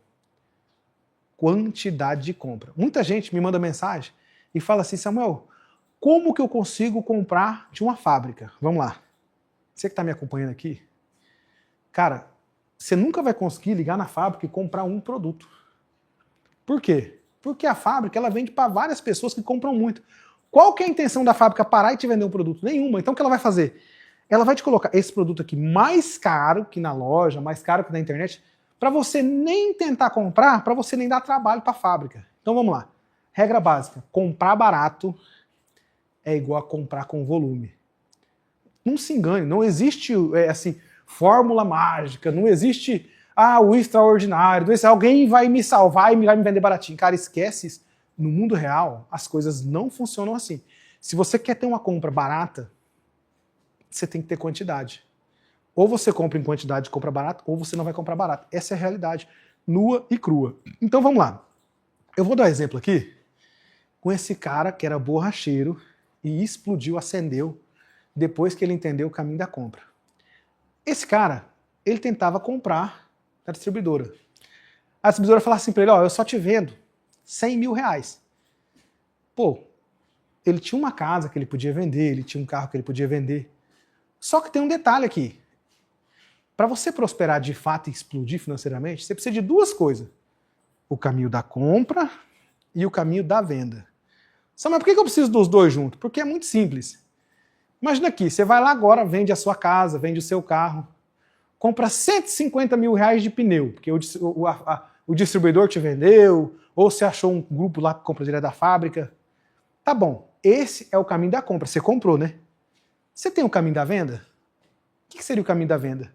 Quantidade de compra. Muita gente me manda mensagem e fala assim, Samuel, como que eu consigo comprar de uma fábrica? Vamos lá. Você que está me acompanhando aqui, cara, você nunca vai conseguir ligar na fábrica e comprar um produto. Por quê? Porque a fábrica ela vende para várias pessoas que compram muito. Qual que é a intenção da fábrica parar e te vender um produto? Nenhuma. Então o que ela vai fazer? Ela vai te colocar esse produto aqui mais caro que na loja, mais caro que na internet, para você nem tentar comprar, para você nem dar trabalho para a fábrica. Então vamos lá. Regra básica, comprar barato é igual a comprar com volume. Não se engane, não existe assim, fórmula mágica, não existe o extraordinário, alguém vai me salvar e vai me vender baratinho. Cara, esquece isso. No mundo real, as coisas não funcionam assim. Se você quer ter uma compra barata, você tem que ter quantidade. Ou você compra em quantidade e compra barato, ou você não vai comprar barato. Essa é a realidade, nua e crua. Então vamos lá. Eu vou dar um exemplo aqui com esse cara que era borracheiro e explodiu, acendeu, depois que ele entendeu o caminho da compra. Esse cara, ele tentava comprar na distribuidora. A distribuidora falava assim para ele, eu só te vendo 100 mil reais. Pô, ele tinha uma casa que ele podia vender, ele tinha um carro que ele podia vender. Só que tem um detalhe aqui. Para você prosperar de fato e explodir financeiramente, você precisa de 2 coisas. O caminho da compra e o caminho da venda. Mas por que eu preciso dos 2 juntos? Porque é muito simples. Imagina aqui, você vai lá agora, vende a sua casa, vende o seu carro, compra 150 mil reais de pneu, porque o distribuidor te vendeu, ou você achou um grupo lá que compra direto da fábrica. Tá bom, esse é o caminho da compra, você comprou, né? Você tem o caminho da venda? O que seria o caminho da venda?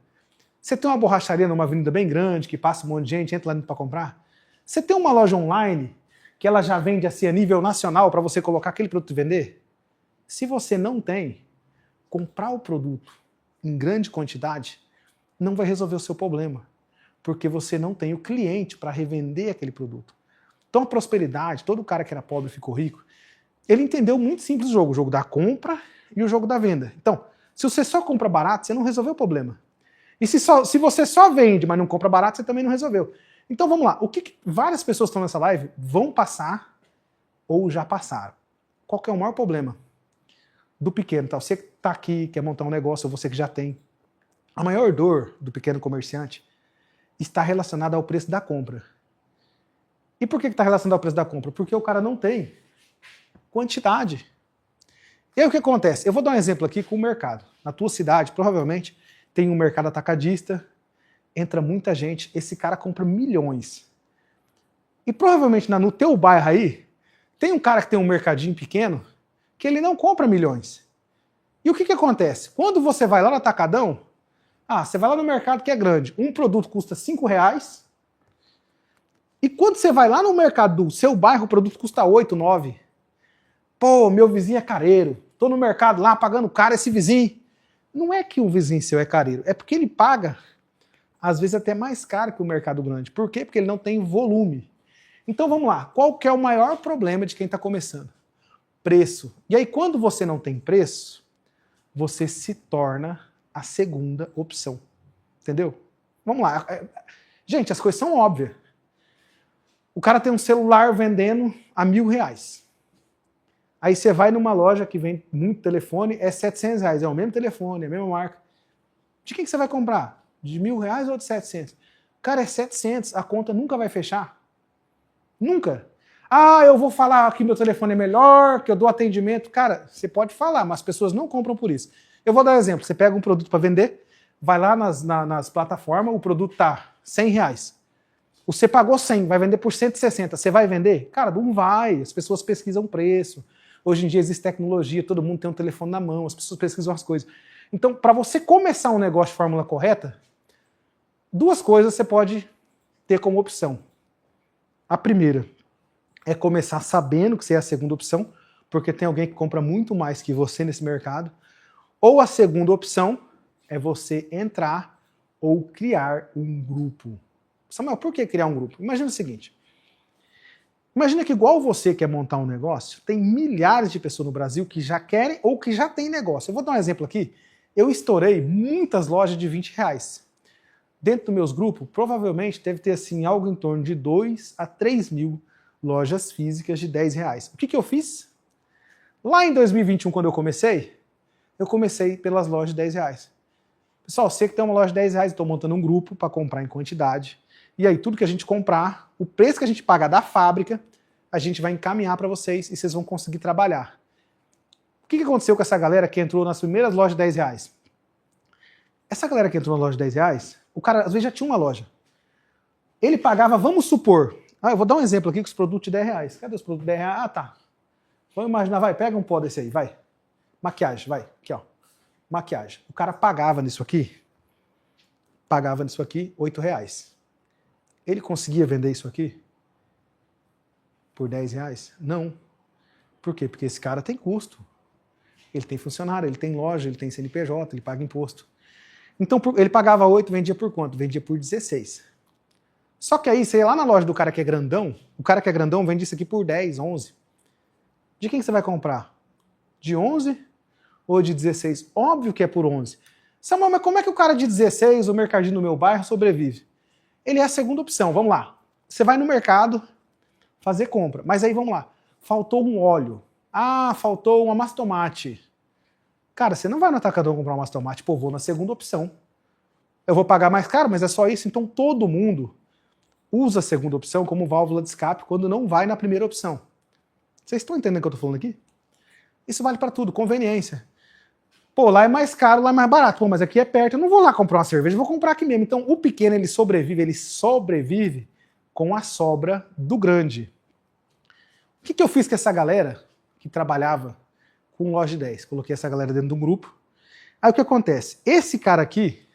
Você tem uma borracharia numa avenida bem grande, que passa um monte de gente, entra lá dentro para comprar? Você tem uma loja online que ela já vende assim a nível nacional para você colocar aquele produto e vender? Se você não tem, comprar o produto em grande quantidade não vai resolver o seu problema, porque você não tem o cliente para revender aquele produto. Então a prosperidade, todo cara que era pobre ficou rico, ele entendeu muito simples o jogo da compra e o jogo da venda. Então, se você só compra barato, você não resolveu o problema. E se você só vende, mas não compra barato, você também não resolveu. Então vamos lá, o que várias pessoas que estão nessa live vão passar ou já passaram? Qual que é o maior problema do pequeno? Tá? Você que está aqui, quer montar um negócio, ou você que já tem. A maior dor do pequeno comerciante está relacionada ao preço da compra. E por que está relacionado ao preço da compra? Porque o cara não tem quantidade. E aí o que acontece? Eu vou dar um exemplo aqui com o mercado. Na tua cidade, provavelmente, tem um mercado atacadista, entra muita gente, esse cara compra milhões. E provavelmente no teu bairro aí, tem um cara que tem um mercadinho pequeno, que ele não compra milhões. E o que acontece? Quando você vai lá no atacadão, você vai lá no mercado que é grande, um produto custa R$5, e quando você vai lá no mercado do seu bairro, o produto custa 8, 9. Pô, meu vizinho é careiro, tô no mercado lá pagando caro esse vizinho. Não é que o vizinho seu é careiro, é porque ele paga, às vezes até mais caro que o mercado grande. Por quê? Porque ele não tem volume. Então vamos lá, qual que é o maior problema de quem está começando? Preço. E aí quando você não tem preço, você se torna a segunda opção. Entendeu? Vamos lá. Gente, as coisas são óbvias. O cara tem um celular vendendo a R$1.000. Aí você vai numa loja que vende muito telefone, é R$700. É o mesmo telefone, é a mesma marca. De quem que você vai comprar? De R$1.000 ou de 700? Cara, é 700. A conta nunca vai fechar. Nunca. Eu vou falar que meu telefone é melhor, que eu dou atendimento. Cara, você pode falar, mas as pessoas não compram por isso. Eu vou dar um exemplo. Você pega um produto para vender, vai lá nas plataformas, o produto tá R$100. Você pagou 100, vai vender por 160. Você vai vender? Cara, não vai. As pessoas pesquisam preço. Hoje em dia existe tecnologia, todo mundo tem um telefone na mão, as pessoas pesquisam as coisas. Então, para você começar um negócio de fórmula correta, duas coisas você pode ter como opção. A primeira é começar sabendo que você é a segunda opção, porque tem alguém que compra muito mais que você nesse mercado. Ou a segunda opção é você entrar ou criar um grupo. Samuel, por que criar um grupo? Imagina o seguinte. Imagina que igual você quer montar um negócio, tem milhares de pessoas no Brasil que já querem ou que já têm negócio. Eu vou dar um exemplo aqui. Eu estourei muitas lojas de R$20. Dentro dos meus grupos, provavelmente deve ter assim, algo em torno de 2 a 3 mil lojas físicas de R$10. O que eu fiz? Lá em 2021, quando eu comecei pelas lojas de R$10. Pessoal, você que tem uma loja de R$10, eu estou montando um grupo para comprar em quantidade. E aí tudo que a gente comprar, o preço que a gente paga da fábrica, a gente vai encaminhar para vocês e vocês vão conseguir trabalhar. O que aconteceu com essa galera que entrou nas primeiras lojas de R$10? Essa galera que entrou na loja de R$10, o cara às vezes já tinha uma loja. Ele pagava, vamos supor, eu vou dar um exemplo aqui com os produtos de R$10. Cadê os produtos de R$10? Tá. Vamos imaginar, vai, pega um pó desse aí, vai. Maquiagem, vai. Aqui, ó. Maquiagem. O cara pagava nisso aqui R$8. Ele conseguia vender isso aqui por R$10? Não. Por quê? Porque esse cara tem custo. Ele tem funcionário, ele tem loja, ele tem CNPJ, ele paga imposto. Então ele pagava 8, vendia por quanto? Vendia por 16. Só que aí você ia lá na loja do cara que é grandão, o cara que é grandão vende isso aqui por 10, 11. De quem que você vai comprar? De 11 ou de 16? Óbvio que é por 11. Samuel, mas como é que o cara de 16, o mercadinho do meu bairro, sobrevive? Ele é a segunda opção, vamos lá. Você vai no mercado fazer compra, mas aí vamos lá. Faltou um óleo. Faltou uma mastomate. Cara, você não vai no atacadão comprar uma mastomate. Pô, vou na segunda opção. Eu vou pagar mais caro, mas é só isso. Então todo mundo usa a segunda opção como válvula de escape quando não vai na primeira opção. Vocês estão entendendo o que eu estou falando aqui? Isso vale para tudo, conveniência. Pô, lá é mais caro, lá é mais barato. Pô, mas aqui é perto, eu não vou lá comprar uma cerveja, eu vou comprar aqui mesmo. Então o pequeno, ele sobrevive com a sobra do grande. O que eu fiz com essa galera que trabalhava com loja de 10? Coloquei essa galera dentro de um grupo. Aí o que acontece? Esse cara aqui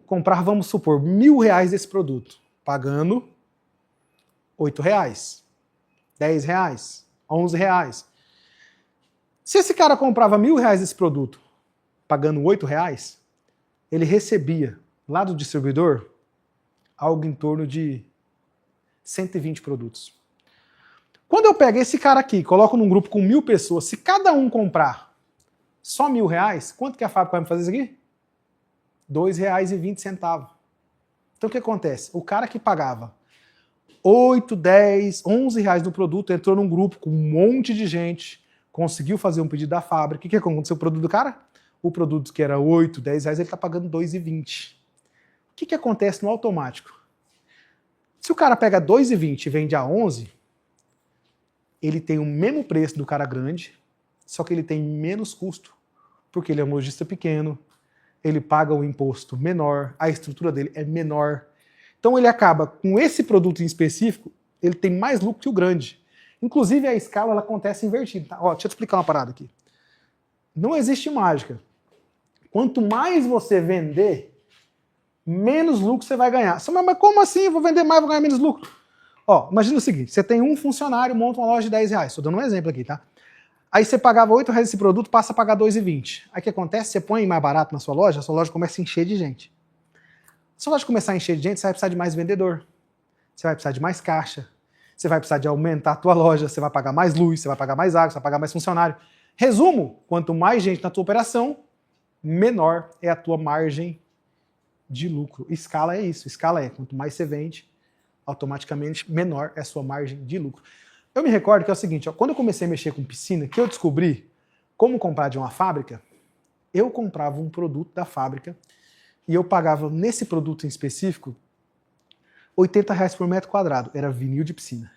comprar, vamos supor, R$1.000 desse produto, pagando R$8, R$10, R$11. Se esse cara comprava R$1.000 desse produto, pagando R$8, ele recebia lá do distribuidor algo em torno de 120 produtos. Quando eu pego esse cara aqui, coloco num grupo com 1.000 pessoas, se cada um comprar só R$1.000, quanto que a fábrica vai me fazer isso aqui? R$2,20. Então o que acontece? O cara que pagava 8, 10, R$11 no produto, entrou num grupo com um monte de gente, conseguiu fazer um pedido da fábrica. O que aconteceu com o produto do cara? O produto que era 8, 10 reais, ele está pagando R$2,20. O que acontece no automático? Se o cara pega R$2,20 e vende a 11, ele tem o mesmo preço do cara grande, só que ele tem menos custo, porque ele é um lojista pequeno, ele paga um imposto menor, a estrutura dele é menor. Então ele acaba, com esse produto em específico, ele tem mais lucro que o grande. Inclusive a escala ela acontece invertida. Tá? Ó, deixa eu te explicar uma parada aqui. Não existe mágica. Quanto mais você vender, menos lucro você vai ganhar. Mas como assim? Eu vou vender mais, vou ganhar menos lucro? Ó, imagina o seguinte, você tem um funcionário, monta uma loja de R$10. Estou dando um exemplo aqui, tá? Aí você pagava R$8 esse produto, passa a pagar R$2,20. Aí o que acontece? Você põe mais barato na sua loja, a sua loja começa a encher de gente. Se a loja começar a encher de gente, você vai precisar de mais vendedor. Você vai precisar de mais caixa. Você vai precisar de aumentar a tua loja, você vai pagar mais luz, você vai pagar mais água, você vai pagar mais funcionário. Resumo, quanto mais gente na tua operação, menor é a tua margem de lucro. Escala é isso, escala é quanto mais você vende, automaticamente menor é a sua margem de lucro. Eu me recordo que é o seguinte, ó, quando eu comecei a mexer com piscina, que eu descobri como comprar de uma fábrica, eu comprava um produto da fábrica e eu pagava nesse produto em específico R$80 por metro quadrado, era vinil de piscina.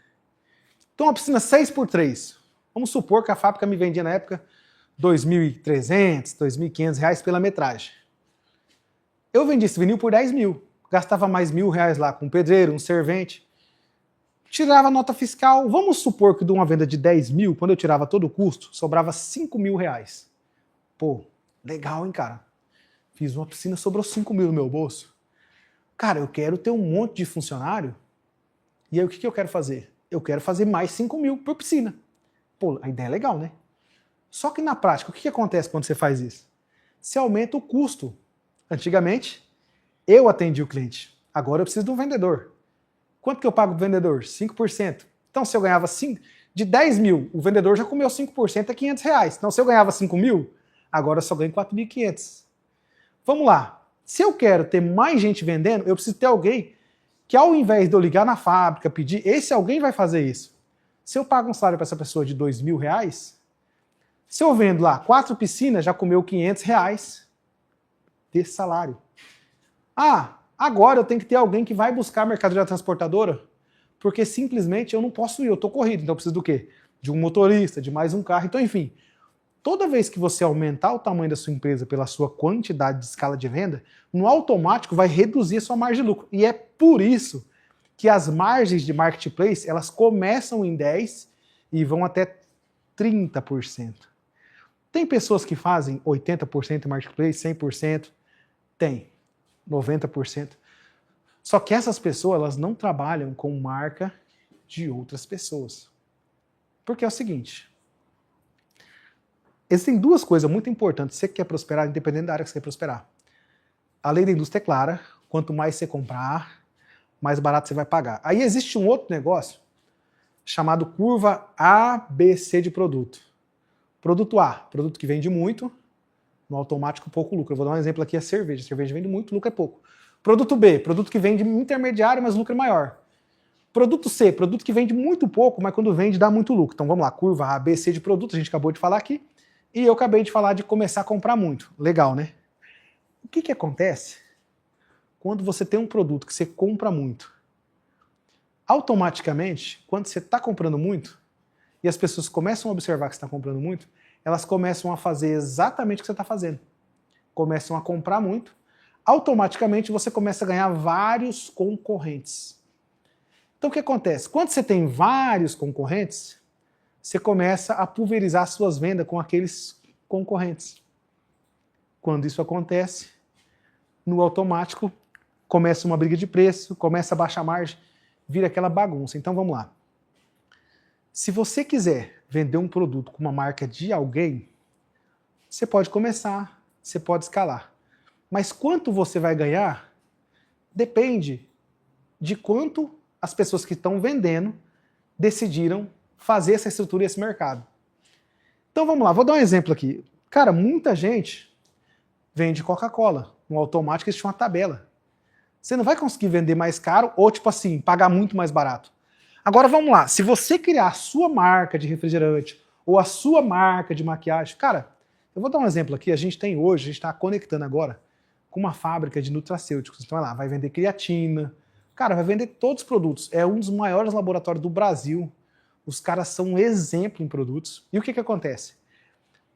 Então uma piscina 6x3, vamos supor que a fábrica me vendia na época R$2.300, R$2.500 pela metragem. Eu vendi esse vinil por 10 mil, gastava mais R$1.000 lá com um pedreiro, um servente, tirava nota fiscal, vamos supor que de uma venda de 10 mil, quando eu tirava todo o custo, sobrava R$5.000. Pô, legal, hein, cara? Fiz uma piscina, sobrou 5 mil no meu bolso. Cara, eu quero ter um monte de funcionário, e aí o que eu quero fazer? Eu quero fazer mais 5 mil por piscina. Pô, a ideia é legal, né? Só que na prática, o que acontece quando você faz isso? Você aumenta o custo. Antigamente, eu atendi o cliente. Agora eu preciso de um vendedor. Quanto que eu pago pro vendedor? 5%. Então, se eu ganhava de 10 mil, o vendedor já comeu 5%, é R$500. Então, se eu ganhava 5 mil, agora eu só ganho 4.500. Vamos lá. Se eu quero ter mais gente vendendo, eu preciso ter alguém que, ao invés de eu ligar na fábrica, pedir, esse alguém vai fazer isso. Se eu pago um salário para essa pessoa de R$2.000, se eu vendo lá 4 piscinas, já comeu R$500 desse salário. Ah, agora eu tenho que ter alguém que vai buscar a mercadoria transportadora, porque simplesmente eu não posso ir, eu estou corrido. Então eu preciso do quê? De um motorista, de mais um carro. Então, enfim, toda vez que você aumentar o tamanho da sua empresa pela sua quantidade de escala de venda, no automático vai reduzir a sua margem de lucro. E é por isso que as margens de marketplace, elas começam em 10% e vão até 30%. Tem pessoas que fazem 80% em marketplace, 100%, tem 90%. Só que essas pessoas, elas não trabalham com marca de outras pessoas. Porque é o seguinte, existem duas coisas muito importantes. Você que quer prosperar, independente da área que você quer prosperar. A lei da indústria é clara, quanto mais você comprar, mais barato você vai pagar. Aí existe um outro negócio chamado curva ABC de produto. Produto A, produto que vende muito, no automático pouco lucro. Eu vou dar um exemplo aqui, a cerveja. A cerveja vende muito, lucro é pouco. Produto B, produto que vende intermediário, mas lucro é maior. Produto C, produto que vende muito pouco, mas quando vende dá muito lucro. Então vamos lá, curva ABC de produto, a gente acabou de falar aqui. E eu acabei de falar de começar a comprar muito. Legal, né? O que acontece quando você tem um produto que você compra muito? Automaticamente, quando você está comprando muito, e as pessoas começam a observar que você está comprando muito, elas começam a fazer exatamente o que você está fazendo. Começam a comprar muito, automaticamente você começa a ganhar vários concorrentes. Então o que acontece? Quando você tem vários concorrentes, você começa a pulverizar suas vendas com aqueles concorrentes. Quando isso acontece, no automático, começa uma briga de preço, começa a baixar a margem. vira aquela bagunça. Então vamos lá. Se você quiser vender um produto com uma marca de alguém, você pode começar, você pode escalar. Mas quanto você vai ganhar depende de quanto as pessoas que estão vendendo decidiram fazer essa estrutura e esse mercado. Então vamos lá, vou dar um exemplo aqui. Cara, muita gente vende Coca-Cola. No automático existe uma tabela. Você não vai conseguir vender mais caro ou, tipo assim, pagar muito mais barato. Agora vamos lá, se você criar a sua marca de refrigerante ou a sua marca de maquiagem, cara, eu vou dar um exemplo aqui, a gente está conectando agora com uma fábrica de nutracêuticos. Então, lá, vai vender creatina, cara, vai vender todos os produtos. É um dos maiores laboratórios do Brasil. Os caras são um exemplo em produtos. E o que acontece?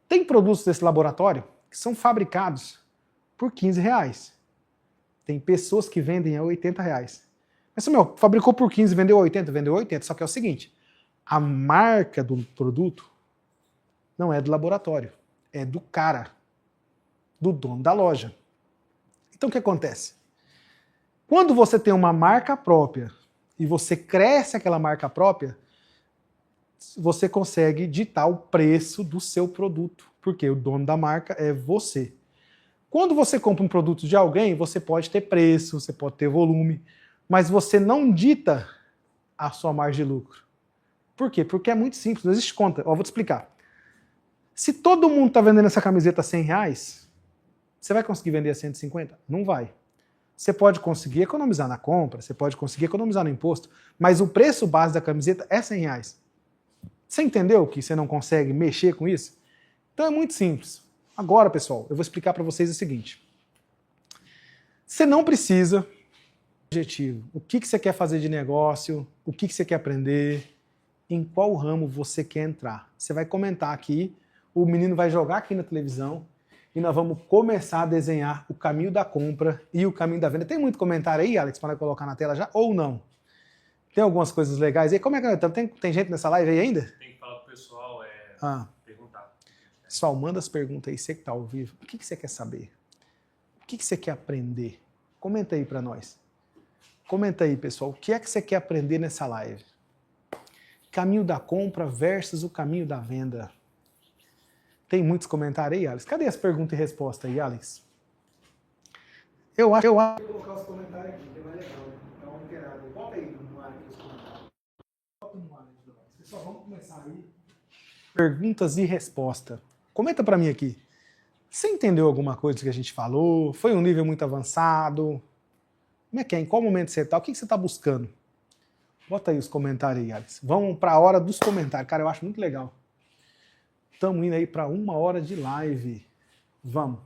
Tem produtos desse laboratório que são fabricados por R$15. Tem pessoas que vendem a R$80. Mas, meu, fabricou por 15, vendeu 80, vendeu 80. Só que é o seguinte, a marca do produto não é do laboratório, é do cara, do dono da loja. Então o que acontece? Quando você tem uma marca própria e você cresce aquela marca própria, você consegue ditar o preço do seu produto, porque o dono da marca é você. Quando você compra um produto de alguém, você pode ter preço, você pode ter volume, mas você não dita a sua margem de lucro. Por quê? Porque é muito simples, não existe conta. Ó, vou te explicar. Se todo mundo está vendendo essa camiseta a R$100, você vai conseguir vender a 150? Não vai. Você pode conseguir economizar na compra, você pode conseguir economizar no imposto, mas o preço base da camiseta é R$100. Você entendeu que você não consegue mexer com isso? Então é muito simples. Agora, pessoal, eu vou explicar para vocês o seguinte. Você não precisa objetivo. O que você quer fazer de negócio, o que você quer aprender, em qual ramo você quer entrar. Você vai comentar aqui, o menino vai jogar aqui na televisão e nós vamos começar a desenhar o caminho da compra e o caminho da venda. Tem muito comentário aí, Alex, para colocar na tela já, ou não? Tem algumas coisas legais aí? Como é que tem gente nessa live aí ainda? Tem que falar pro pessoal perguntar. Pessoal, manda as perguntas aí, você que está ao vivo. O que você quer saber? O que você quer aprender? Comenta aí para nós. Comenta aí, pessoal, o que é que você quer aprender nessa live? Caminho da compra versus o caminho da venda. Tem muitos comentários aí, Alex? Cadê as perguntas e respostas aí, Alex? Eu acho. Vou colocar os comentários aqui, que é mais legal. Então, não tem nada. Bota aí no ar aqui os comentários. Bota no ar, pessoal, vamos começar aí. Perguntas e respostas. Comenta pra mim aqui. Você entendeu alguma coisa que a gente falou? Foi um nível muito avançado? Como é que é? Em qual momento você está? O que você está buscando? Bota aí os comentários aí, Alex. Vamos para a hora dos comentários. Cara, eu acho muito legal. Estamos indo aí para 1 hora de live. Vamos.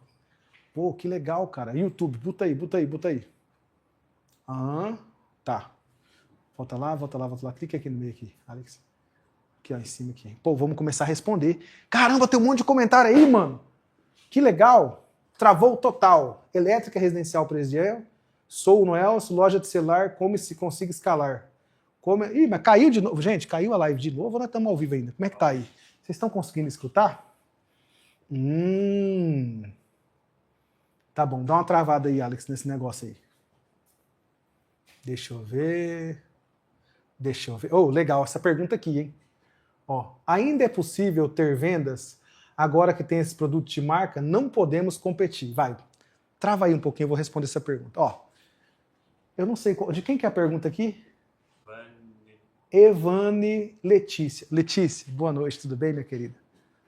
Pô, que legal, cara. YouTube, bota aí. Tá. Volta lá. Clica aqui no meio aqui, Alex. Aqui, ó, em cima aqui. Pô, vamos começar a responder. Caramba, tem um monte de comentário aí, mano. Que legal. Travou total. Elétrica residencial presidial. Sou no Elcio, loja de celular, como se consiga escalar. Ih, mas caiu de novo. Gente, caiu a live de novo ou nós estamos ao vivo ainda? Como é que tá aí? Vocês estão conseguindo escutar? Tá bom, dá uma travada aí, Alex, nesse negócio aí. Deixa eu ver. Oh, legal, essa pergunta aqui, hein? Ó, ainda é possível ter vendas agora que tem esse produto de marca? Não podemos competir. Vai, trava aí um pouquinho, eu vou responder essa pergunta. Ó, eu não sei, de quem que é a pergunta aqui? Evane Letícia. Letícia, boa noite, tudo bem, minha querida?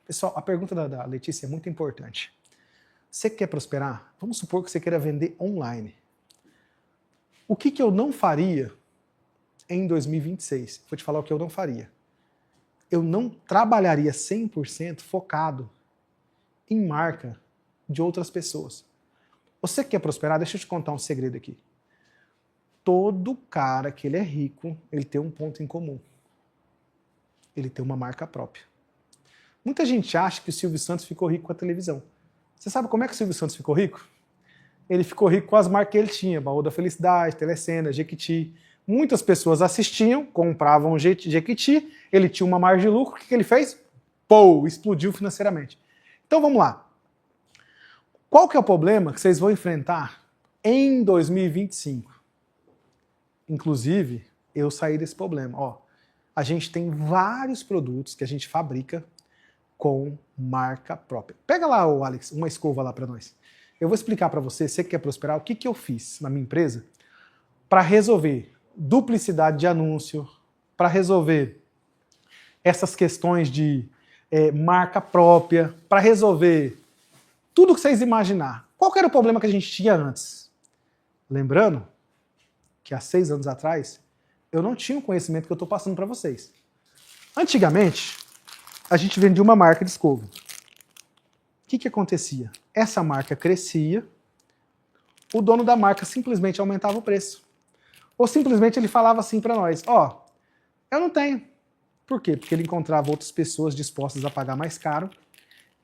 Pessoal, a pergunta da Letícia é muito importante. Você quer prosperar? Vamos supor que você queira vender online. O que eu não faria em 2026? Vou te falar o que eu não faria. Eu não trabalharia 100% focado em marca de outras pessoas. Você quer prosperar? Deixa eu te contar um segredo aqui. Todo cara que ele é rico, ele tem um ponto em comum. Ele tem uma marca própria. Muita gente acha que o Silvio Santos ficou rico com a televisão. Você sabe como é que o Silvio Santos ficou rico? Ele ficou rico com as marcas que ele tinha, Baú da Felicidade, Telecena, Jequiti. Muitas pessoas assistiam, compravam Jequiti, ele tinha uma margem de lucro, o que ele fez? Pô, explodiu financeiramente. Então vamos lá. Qual que é o problema que vocês vão enfrentar em 2025? Inclusive, eu saí desse problema. Ó, a gente tem vários produtos que a gente fabrica com marca própria. Pega lá, Alex, uma escova lá para nós. Eu vou explicar para você, você que quer prosperar, o que eu fiz na minha empresa para resolver duplicidade de anúncio, para resolver essas questões de marca própria, para resolver tudo que vocês imaginar. Qual que era o problema que a gente tinha antes? Lembrando que há 6 anos atrás, eu não tinha o conhecimento que eu estou passando para vocês. Antigamente, a gente vendia uma marca de escova. O que acontecia? Essa marca crescia, o dono da marca simplesmente aumentava o preço. Ou simplesmente ele falava assim para nós, ó, eu não tenho. Por quê? Porque ele encontrava outras pessoas dispostas a pagar mais caro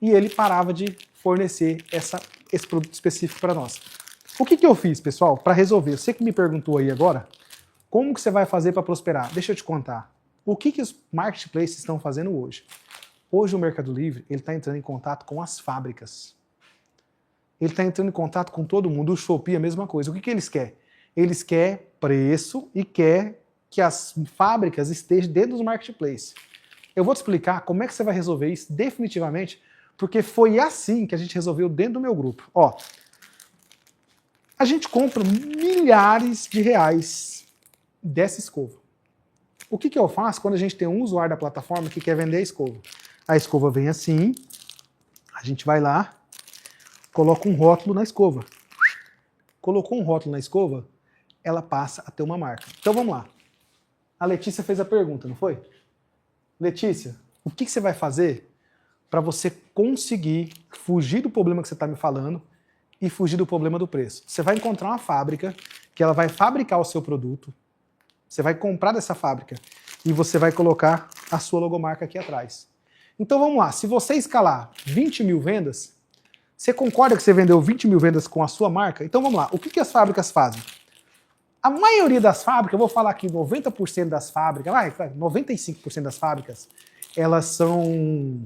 e ele parava de fornecer esse produto específico para nós. O que eu fiz, pessoal, para resolver? Você que me perguntou aí agora, como que você vai fazer para prosperar? Deixa eu te contar. O que os marketplaces estão fazendo hoje? Hoje o Mercado Livre está entrando em contato com as fábricas. Ele está entrando em contato com todo mundo. O Shopee é a mesma coisa. O que eles querem? Eles querem preço e querem que as fábricas estejam dentro dos marketplaces. Eu vou te explicar como é que você vai resolver isso definitivamente, porque foi assim que a gente resolveu dentro do meu grupo. Ó, a gente compra milhares de reais dessa escova. O que eu faço quando a gente tem um usuário da plataforma que quer vender a escova? A escova vem assim, a gente vai lá, coloca um rótulo na escova. Colocou um rótulo na escova, ela passa a ter uma marca. Então vamos lá. A Letícia fez a pergunta, não foi? Letícia, o que você vai fazer para você conseguir fugir do problema que você está me falando e fugir do problema do preço? Você vai encontrar uma fábrica que ela vai fabricar o seu produto, você vai comprar dessa fábrica e você vai colocar a sua logomarca aqui atrás. Então vamos lá, se você escalar 20 mil vendas, você concorda que você vendeu 20 mil vendas com a sua marca? Então vamos lá, o que as fábricas fazem? A maioria das fábricas, eu vou falar aqui 90% das fábricas, 95% das fábricas, elas são,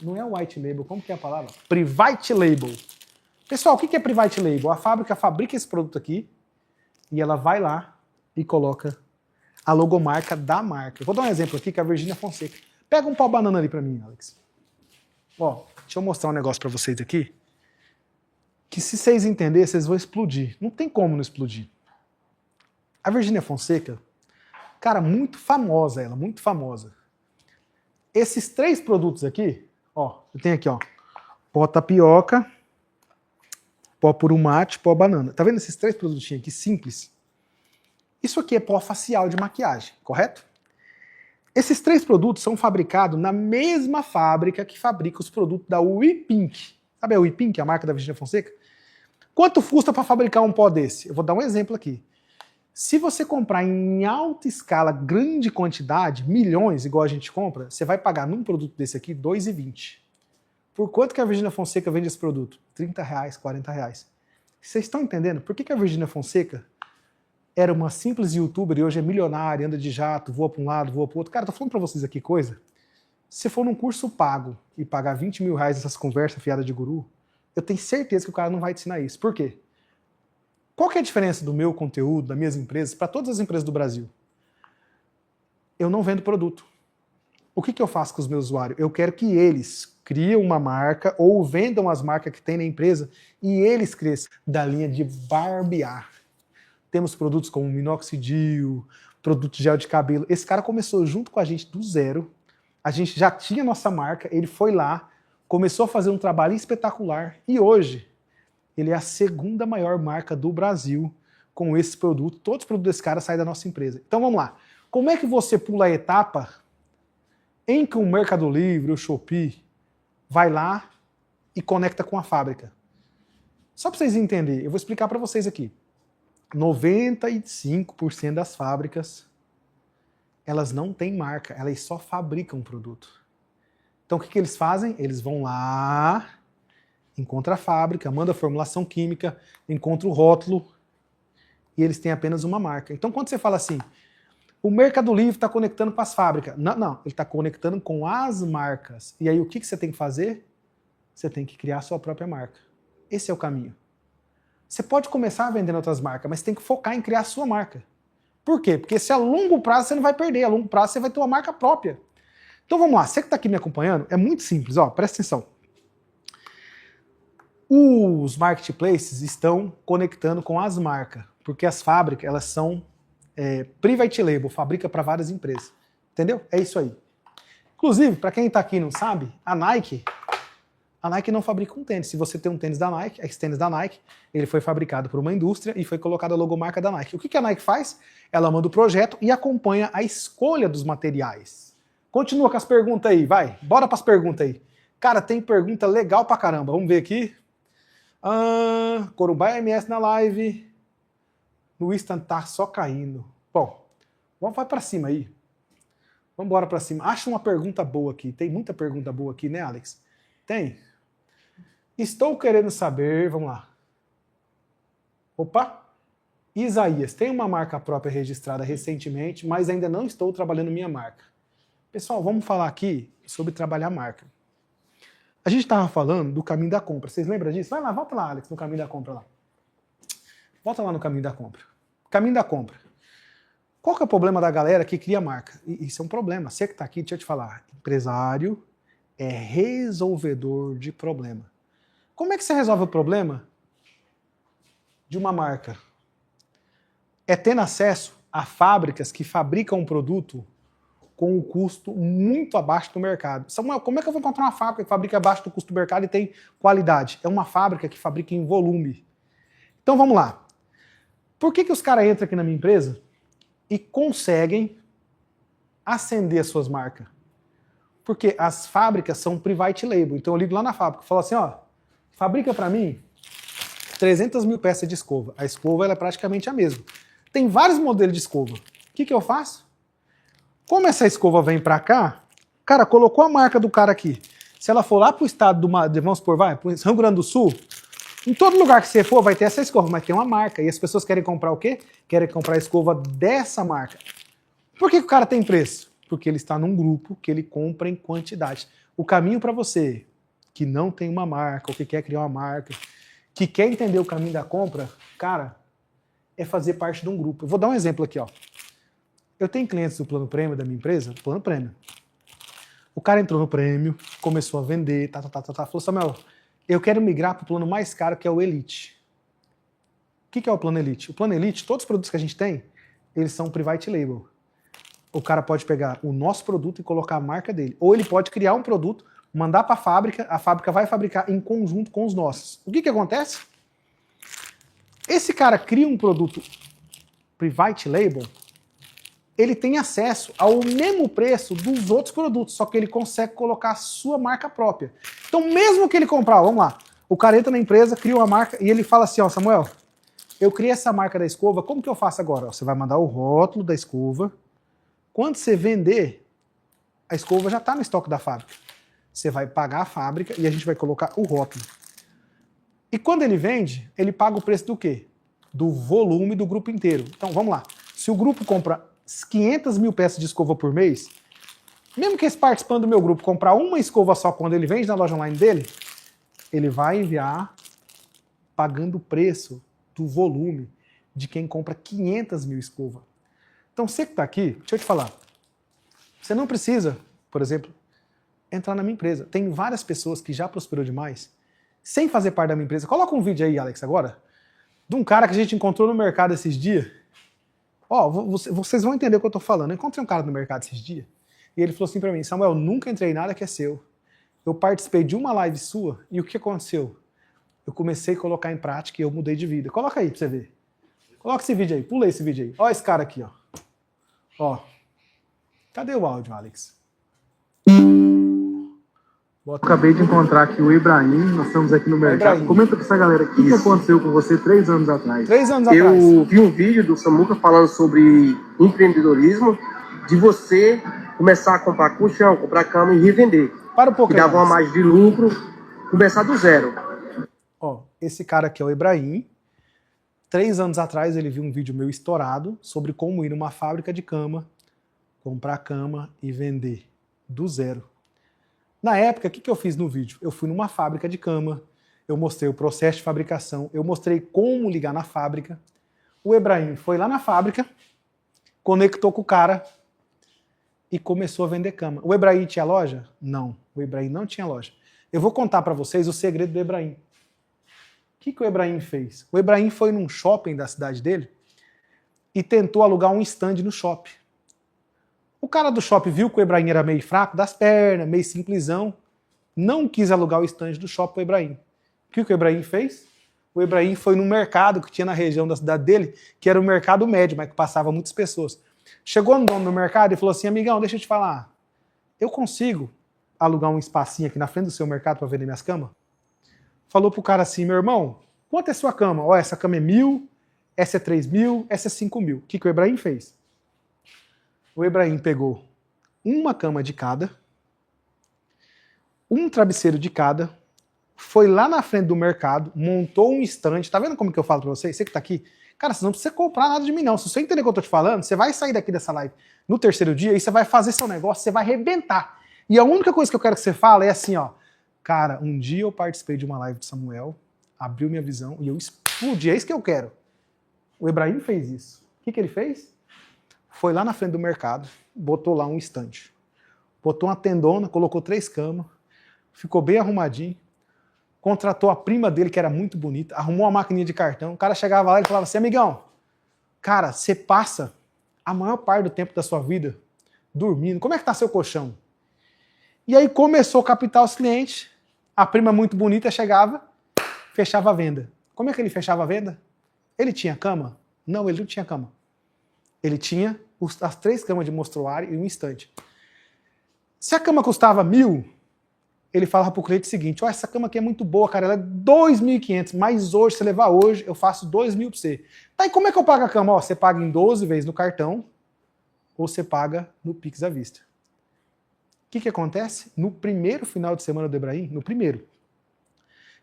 não é white label, como que é a palavra? Private label. Pessoal, o que é private label? A fábrica fabrica esse produto aqui e ela vai lá e coloca a logomarca da marca. Eu vou dar um exemplo aqui, que é a Virgínia Fonseca. Pega um pau banana ali pra mim, Alex. Ó, deixa eu mostrar um negócio pra vocês aqui, que se vocês entenderem, vocês vão explodir. Não tem como não explodir. A Virgínia Fonseca, cara, muito famosa ela, muito famosa. Esses 3 produtos aqui, ó, eu tenho aqui, ó, pó tapioca, pó puro mate, pó banana. Tá vendo esses 3 produtinhos aqui, simples? Isso aqui é pó facial de maquiagem, correto? Esses 3 produtos são fabricados na mesma fábrica que fabrica os produtos da WePink. Sabe a WePink, a marca da Virgínia Fonseca? Quanto custa para fabricar um pó desse? Eu vou dar um exemplo aqui. Se você comprar em alta escala, grande quantidade, milhões, igual a gente compra, você vai pagar num produto desse aqui R$ 2,20. Por quanto que a Virgínia Fonseca vende esse produto? R$30, R$40. Vocês estão entendendo? Por que a Virgínia Fonseca era uma simples youtuber e hoje é milionária, anda de jato, voa para um lado, voa para o outro? Cara, tô falando para vocês aqui coisa. Se for num curso pago e pagar 20 mil reais nessas conversas fiadas de guru, eu tenho certeza que o cara não vai te ensinar isso. Por quê? Qual que é a diferença do meu conteúdo, das minhas empresas, para todas as empresas do Brasil? Eu não vendo produto. O que eu faço com os meus usuários? Eu quero que eles criem uma marca ou vendam as marcas que tem na empresa e eles cresçam da linha de barbear. Temos produtos como minoxidil, produto de gel de cabelo. Esse cara começou junto com a gente do zero. A gente já tinha nossa marca, ele foi lá, começou a fazer um trabalho espetacular e hoje ele é a 2ª maior marca do Brasil com esse produto. Todos os produtos desse cara saem da nossa empresa. Então vamos lá. Como é que você pula a etapa em que o Mercado Livre, o Shopee, vai lá e conecta com a fábrica? Só para vocês entenderem, eu vou explicar para vocês aqui. 95% das fábricas, elas não têm marca, elas só fabricam produto. Então o que eles fazem? Eles vão lá, encontra a fábrica, manda a formulação química, encontra o rótulo e eles têm apenas uma marca. Então quando você fala assim, o Mercado Livre está conectando com as fábricas. Não, ele está conectando com as marcas. E aí o que você tem que fazer? Você tem que criar a sua própria marca. Esse é o caminho. Você pode começar vendendo outras marcas, mas tem que focar em criar a sua marca. Por quê? Porque se a longo prazo você não vai perder, a longo prazo você vai ter uma marca própria. Então vamos lá, você que está aqui me acompanhando, é muito simples, ó, presta atenção. Os marketplaces estão conectando com as marcas, porque as fábricas, elas são private label, fabrica para várias empresas. Entendeu? É isso aí. Inclusive, para quem está aqui e não sabe, a Nike não fabrica um tênis. Se você tem um tênis da Nike, esse tênis da Nike, ele foi fabricado por uma indústria e foi colocada a logomarca da Nike. O que a Nike faz? Ela manda o projeto e acompanha a escolha dos materiais. Continua com as perguntas aí, vai. Bora para as perguntas aí. Cara, tem pergunta legal pra caramba. Vamos ver aqui. Corumbá MS na live. No Insta tá só caindo. Bom, vai para cima aí. Vamos embora para cima. Acha uma pergunta boa aqui. Tem muita pergunta boa aqui, né, Alex? Tem? Estou querendo saber... Vamos lá. Opa! Isaías, tem uma marca própria registrada recentemente, mas ainda não estou trabalhando minha marca. Pessoal, vamos falar aqui sobre trabalhar marca. A gente estava falando do caminho da compra. Vocês lembram disso? Vai lá, volta lá, Alex, no caminho da compra lá. Volta lá no caminho da compra. Caminho da compra. Qual que é o problema da galera que cria marca? Isso é um problema. Você que está aqui, deixa eu te falar. Empresário é resolvedor de problema. Como é que você resolve o problema de uma marca? É tendo acesso a fábricas que fabricam um produto com um custo muito abaixo do mercado. Samuel, como é que eu vou encontrar uma fábrica que fabrica abaixo do custo do mercado e tem qualidade? É uma fábrica que fabrica em volume. Então vamos lá. Por que os caras entram aqui na minha empresa e conseguem acender as suas marcas? Porque as fábricas são private label. Então eu ligo lá na fábrica e falo assim, ó, fabrica para mim 300 mil peças de escova. A escova ela é praticamente a mesma. Tem vários modelos de escova. O que eu faço? Como essa escova vem para cá, cara, colocou a marca do cara aqui. Se ela for lá pro estado vamos supor, vai, pro Rio Grande do Sul, em todo lugar que você for vai ter essa escova, mas tem uma marca. E as pessoas querem comprar o quê? Querem comprar a escova dessa marca. Por que o cara tem preço? Porque ele está num grupo que ele compra em quantidade. O caminho para você que não tem uma marca, ou que quer criar uma marca, que quer entender o caminho da compra, cara, é fazer parte de um grupo. Eu vou dar um exemplo aqui, ó. Eu tenho clientes do plano prêmio da minha empresa, plano prêmio. O cara entrou no prêmio, começou a vender, falou, Samuel, eu quero migrar para o plano mais caro, que é o Elite. O que é o plano Elite? O plano Elite, todos os produtos que a gente tem, eles são private label. O cara pode pegar o nosso produto e colocar a marca dele. Ou ele pode criar um produto, mandar para a fábrica vai fabricar em conjunto com os nossos. O que acontece? Esse cara cria um produto private label, ele tem acesso ao mesmo preço dos outros produtos, só que ele consegue colocar a sua marca própria. Então, mesmo que ele comprar, vamos lá, o cara entra na empresa, cria uma marca e ele fala assim, ó, Samuel, eu criei essa marca da escova, como que eu faço agora? Você vai mandar o rótulo da escova, quando você vender, a escova já está no estoque da fábrica. Você vai pagar a fábrica e a gente vai colocar o rótulo. E quando ele vende, ele paga o preço do quê? Do volume do grupo inteiro. Então, vamos lá. Se o grupo compra 500 mil peças de escova por mês, mesmo que esse participante do meu grupo comprar uma escova só quando ele vende na loja online dele, ele vai enviar pagando o preço do volume de quem compra 500 mil escovas. Então você que está aqui, deixa eu te falar, você não precisa, por exemplo, entrar na minha empresa. Tem várias pessoas que já prosperou demais sem fazer parte da minha empresa. Coloca um vídeo aí, Alex, agora, de um cara que a gente encontrou no mercado esses dias. Ó, vocês vão entender o que eu tô falando. Eu encontrei um cara no mercado esses dias e ele falou assim pra mim, Samuel, nunca entrei em nada que é seu. Eu participei de uma live sua e o que aconteceu? Eu comecei a colocar em prática e eu mudei de vida. Coloca aí pra você ver. Coloca esse vídeo aí, pula esse vídeo aí. Ó esse cara aqui, ó. Ó. Cadê o áudio, Alex? Acabei de encontrar aqui o Ibrahim, nós estamos aqui no mercado. Ibrahim. Comenta pra essa galera aqui o que aconteceu com você 3 anos atrás. 3 anos atrás. Eu vi um vídeo do Samuca falando sobre empreendedorismo, de você começar a comprar colchão, comprar cama e revender. Para um pouco. Que dava uma margem de lucro, começar do zero. Ó, esse cara aqui é o Ibrahim. 3 anos atrás ele viu um vídeo meu estourado sobre como ir numa fábrica de cama, comprar cama e vender do zero. Na época, o que eu fiz no vídeo? Eu fui numa fábrica de cama, eu mostrei o processo de fabricação, eu mostrei como ligar na fábrica. O Ibrahim foi lá na fábrica conectou com o cara e começou a vender cama. O Ebrahim tinha loja? Não, o Ebrahim não tinha loja. Eu vou contar para vocês o segredo do Ebrahim. O que o Ebrahim fez? O Ebrahim foi num shopping da cidade dele e tentou alugar um stand no shopping. O cara do shopping viu que o Ebrahim era meio fraco das pernas, meio simplesão, não quis alugar o stand do shopping para o Ebrahim. O que o Ebrahim fez? O Ebrahim foi num mercado que tinha na região da cidade dele, que era o mercado médio, mas que passava muitas pessoas. Chegou no dono do mercado e falou assim, amigão, deixa eu te falar, eu consigo alugar um espacinho aqui na frente do seu mercado para vender minhas camas? Falou pro cara assim, meu irmão, quanto é sua cama? Ó, essa cama é 1.000, essa é 3.000, essa é 5.000. O que o Ebrahim fez? O Ebrahim pegou uma cama de cada, um travesseiro de cada, foi lá na frente do mercado, montou um estande. Tá vendo como que eu falo pra vocês? Você que tá aqui, cara, você não precisa comprar nada de mim não. Se você entender o que eu tô te falando, você vai sair daqui dessa live no terceiro dia e você vai fazer seu negócio, você vai arrebentar. E a única coisa que eu quero que você fale é assim, ó, cara, um dia eu participei de uma live de Samuel, abriu minha visão e eu explodi, é isso que eu quero. O Ebrahim fez isso. O que ele fez? Foi lá na frente do mercado, botou lá um estande, botou uma tendona, colocou 3 camas, ficou bem arrumadinho, contratou a prima dele, que era muito bonita, arrumou uma maquininha de cartão, o cara chegava lá e falava assim, amigão, cara, você passa a maior parte do tempo da sua vida dormindo, como é que tá seu colchão? E aí começou a captar os clientes, a prima muito bonita chegava, fechava a venda. Como é que ele fechava a venda? Ele tinha cama? Não, ele não tinha cama. Ele tinha as 3 camas de mostruário e um estante. Se a cama custava 1.000, ele falava pro cliente o seguinte, ó, essa cama aqui é muito boa, cara, ela é 2.500, mas hoje, se você levar hoje, eu faço 2.000 pra você. Tá, e como é que eu pago a cama? Ó, você paga em 12 vezes no cartão, ou você paga no Pix à vista. O que acontece? No primeiro final de semana do Ebrahim, no primeiro,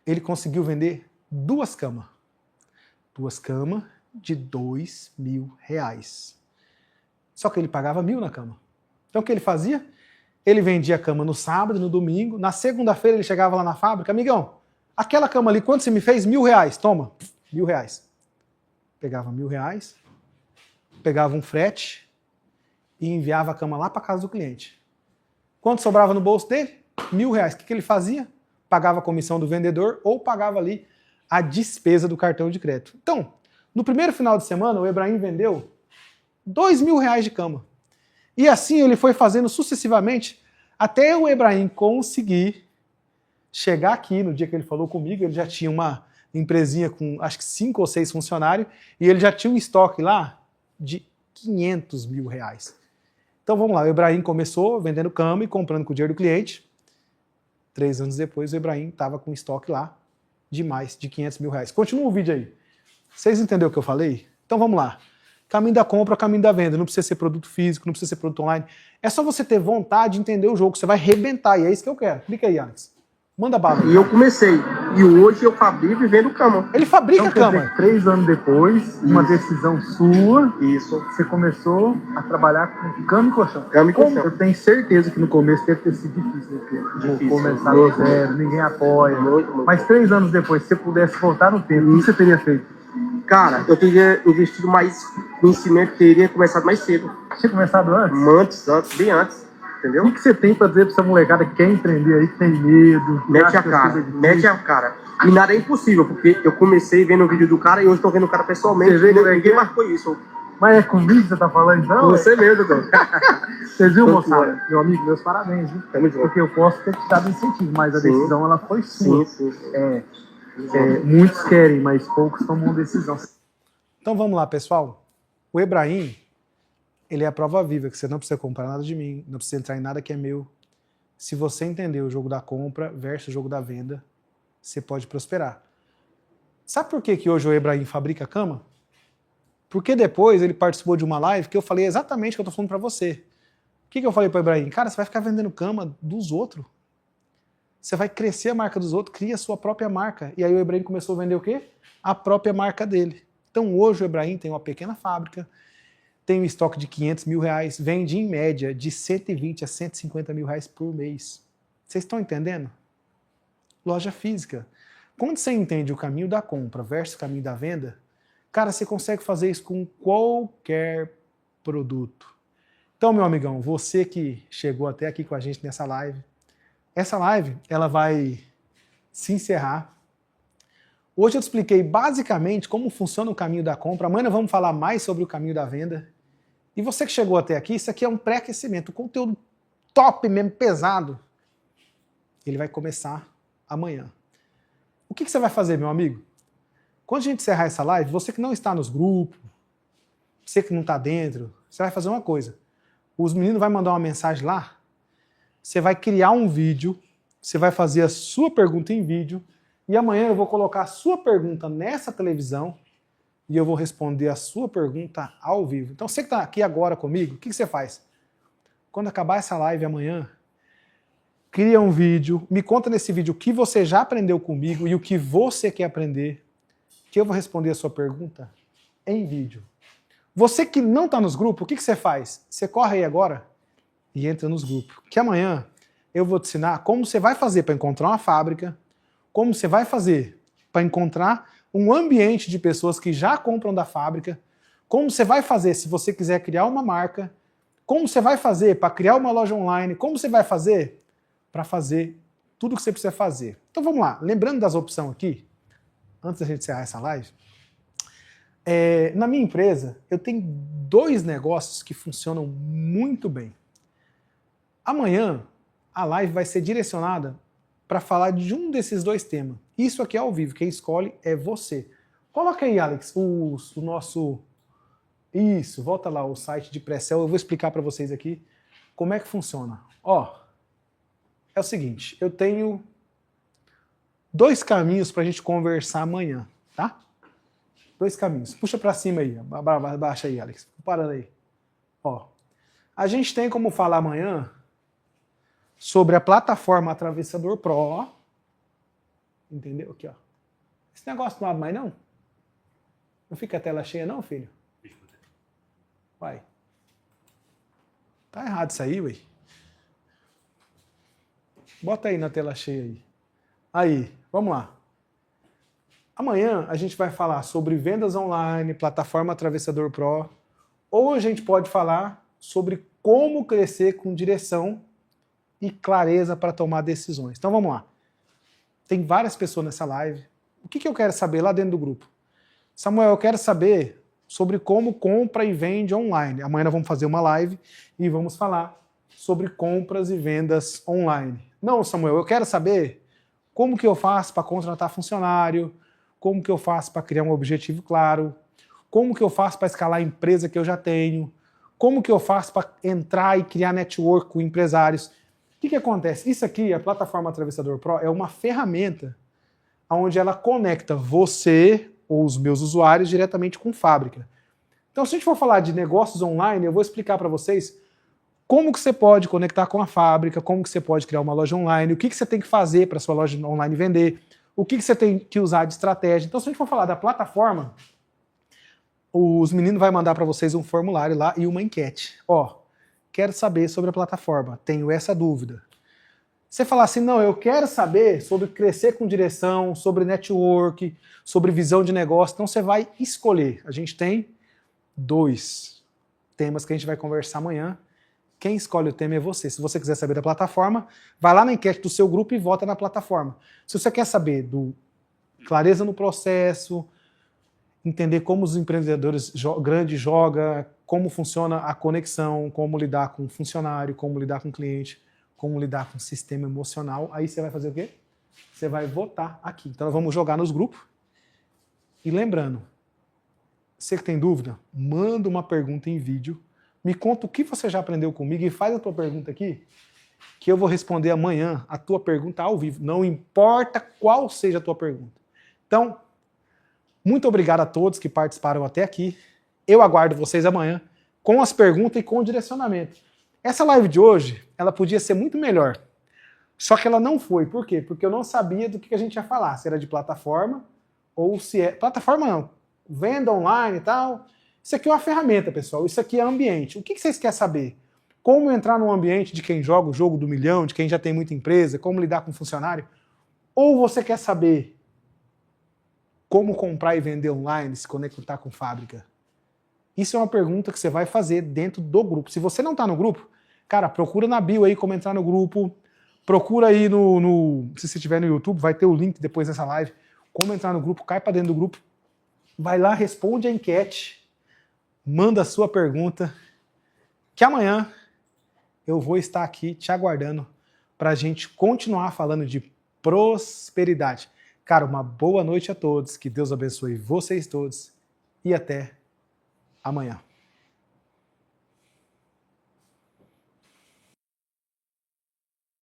ele conseguiu vender 2 camas. 2 camas de R$2.000. Só que ele pagava 1.000 na cama. Então o que ele fazia? Ele vendia a cama no sábado, no domingo, na segunda-feira ele chegava lá na fábrica, amigão, aquela cama ali, quanto você me fez? R$1.000, toma, R$1.000. Pegava R$1.000, pegava um frete e enviava a cama lá para casa do cliente. Quanto sobrava no bolso dele? R$1.000. O que ele fazia? Pagava a comissão do vendedor ou pagava ali a despesa do cartão de crédito. Então, no primeiro final de semana, o Ebrahim vendeu R$2.000 de cama. E assim ele foi fazendo sucessivamente até o Ebrahim conseguir chegar aqui. No dia que ele falou comigo, ele já tinha uma empresinha com acho que 5 ou 6 funcionários e ele já tinha um estoque lá de R$500 mil. Então vamos lá, o Ebrahim começou vendendo cama e comprando com o dinheiro do cliente. 3 anos depois o Ebrahim estava com estoque lá de mais de R$500 mil. Continua o vídeo aí. Vocês entenderam o que eu falei? Então vamos lá. Caminho da compra, caminho da venda. Não precisa ser produto físico, não precisa ser produto online. É só você ter vontade de entender o jogo. Você vai arrebentar e é isso que eu quero. Clica aí, Alex. Manda bala. E eu comecei. E hoje eu fabrico e vendo cama. Ele fabrica Então, cama. 3 anos depois, uma decisão sua, Isso. você começou a trabalhar com cama e colchão. Cama e colchão. Eu tenho certeza que no começo deve ter sido difícil, porque Difícil. começar do zero, ninguém apoia. Muito. Mas 3 anos depois, se você pudesse voltar no tempo, o que você teria feito? Cara, eu teria investido mais conhecimento, teria começado mais cedo. Tinha começado antes? Antes, bem antes. Entendeu? O que você tem pra dizer pra essa molecada que quer empreender aí, que tem medo? que Mete acha a que cara, vai ser difícil? mete a cara. E nada é impossível, porque eu comecei vendo o vídeo do cara e hoje tô vendo o cara pessoalmente. Você vê como é que Ninguém é? marcou isso. Mas é comigo que você tá falando então? Você mesmo, cara. Vocês viram, Tô moçada? Meu amigo, meus parabéns, viu? Tamo junto. Porque eu posso ter te dado incentivo, mas a Sim. decisão ela foi sua. Sim. Muitos querem, mas poucos tomam decisão. Então vamos lá, pessoal. O Ebrahim, ele é a prova viva, que você não precisa comprar nada de mim, não precisa entrar em nada que é meu. Se você entender o jogo da compra versus o jogo da venda, você pode prosperar. Sabe por que hoje o Ebrahim fabrica cama? Porque depois ele participou de uma live que eu falei exatamente o que eu estou falando para você. O que eu falei para o Ebrahim? Cara, você vai ficar vendendo cama dos outros. Você vai crescer a marca dos outros, cria a sua própria marca. E aí o Ebrahim começou a vender o quê? A própria marca dele. Então hoje o Ebrahim tem uma pequena fábrica, tem um estoque de R$500 mil, vende em média de R$120 a R$150 mil por mês. Vocês estão entendendo? Loja física. Quando você entende o caminho da compra versus o caminho da venda, cara, você consegue fazer isso com qualquer produto. Então, meu amigão, você que chegou até aqui com a gente nessa live, essa live ela vai se encerrar. Hoje eu te expliquei basicamente como funciona o caminho da compra. Amanhã vamos falar mais sobre o caminho da venda. E você que chegou até aqui, isso aqui é um pré-aquecimento, conteúdo top mesmo, pesado. Ele vai começar amanhã. O que você vai fazer, meu amigo? Quando a gente encerrar essa live, você que não está nos grupos, você que não está dentro, você vai fazer uma coisa. Os meninos vão mandar uma mensagem lá, você vai criar um vídeo, você vai fazer a sua pergunta em vídeo, e amanhã eu vou colocar a sua pergunta nessa televisão e eu vou responder a sua pergunta ao vivo. Então você que está aqui agora comigo, o que você faz? Quando acabar essa live amanhã, cria um vídeo, me conta nesse vídeo o que você já aprendeu comigo e o que você quer aprender, que eu vou responder a sua pergunta em vídeo. Você que não está nos grupos, o que você faz? Você corre aí agora e entra nos grupos. Que amanhã eu vou te ensinar como você vai fazer para encontrar uma fábrica, como você vai fazer para encontrar um ambiente de pessoas que já compram da fábrica, como você vai fazer se você quiser criar uma marca, como você vai fazer para criar uma loja online, como você vai fazer para fazer tudo o que você precisa fazer. Então vamos lá, lembrando das opções aqui, antes da gente encerrar essa live, na minha empresa eu tenho 2 negócios que funcionam muito bem. Amanhã a live vai ser direcionada para falar de um desses 2 temas. Isso aqui é ao vivo, quem escolhe é você. Coloca aí, Alex, o nosso... Isso, volta lá, o site de pré-sell, eu vou explicar para vocês aqui como é que funciona. Ó, é o seguinte, eu tenho 2 caminhos para a gente conversar amanhã, tá? 2 caminhos. Puxa para cima aí, baixa aí, Alex. Parando aí. Ó, a gente tem como falar amanhã sobre a plataforma Atravessador Pro. Entendeu? Aqui, ó. Esse negócio não abre mais, não? Não fica a tela cheia, não, filho? Vai. Tá errado isso aí, ué. Bota aí na tela cheia aí. Aí, vamos lá. Amanhã a gente vai falar sobre vendas online, plataforma Atravessador Pro, ou a gente pode falar sobre como crescer com direção e clareza para tomar decisões. Então vamos lá. Tem várias pessoas nessa live. O que eu quero saber lá dentro do grupo? Samuel, eu quero saber sobre como compra e vende online. Amanhã nós vamos fazer uma live e vamos falar sobre compras e vendas online. Não, Samuel, eu quero saber como que eu faço para contratar funcionário, como que eu faço para criar um objetivo claro, como que eu faço para escalar a empresa que eu já tenho, como que eu faço para entrar e criar network com empresários. O que acontece? Isso aqui, a plataforma Atravessador Pro, é uma ferramenta onde ela conecta você ou os meus usuários diretamente com fábrica. Então, se a gente for falar de negócios online, eu vou explicar para vocês como que você pode conectar com a fábrica, como que você pode criar uma loja online, o que você tem que fazer para a sua loja online vender, o que você tem que usar de estratégia. Então, se a gente for falar da plataforma, os meninos vão mandar para vocês um formulário lá e uma enquete. Ó, quero saber sobre a plataforma, tenho essa dúvida. Você falar assim, não, eu quero saber sobre crescer com direção, sobre network, sobre visão de negócio, então você vai escolher. A gente tem 2 temas que a gente vai conversar amanhã. Quem escolhe o tema é você. Se você quiser saber da plataforma, vai lá na enquete do seu grupo e vota na plataforma. Se você quer saber do clareza no processo, entender como os empreendedores grandes jogam, como funciona a conexão, como lidar com funcionário, como lidar com cliente, como lidar com o sistema emocional, aí você vai fazer o quê? Você vai votar aqui. Então nós vamos jogar nos grupos. E lembrando, você que tem dúvida, manda uma pergunta em vídeo, me conta o que você já aprendeu comigo e faz a tua pergunta aqui, que eu vou responder amanhã a tua pergunta ao vivo. Não importa qual seja a tua pergunta. Então, muito obrigado a todos que participaram até aqui. Eu aguardo vocês amanhã com as perguntas e com o direcionamento. Essa live de hoje, ela podia ser muito melhor. Só que ela não foi. Por quê? Porque eu não sabia do que a gente ia falar. Se era de plataforma ou se é... Plataforma não. Venda online e tal. Isso aqui é uma ferramenta, pessoal. Isso aqui é ambiente. O que vocês querem saber? Como entrar num ambiente de quem joga o jogo do milhão, de quem já tem muita empresa, como lidar com funcionário? Ou você quer saber como comprar e vender online, se conectar com fábrica? Isso é uma pergunta que você vai fazer dentro do grupo. Se você não está no grupo, cara, procura na bio aí como entrar no grupo. Procura aí se você estiver no YouTube, vai ter o link depois dessa live. Como entrar no grupo, cai para dentro do grupo. Vai lá, responde a enquete. Manda a sua pergunta. Que amanhã eu vou estar aqui te aguardando para a gente continuar falando de prosperidade. Cara, uma boa noite a todos. Que Deus abençoe vocês todos. E até amanhã.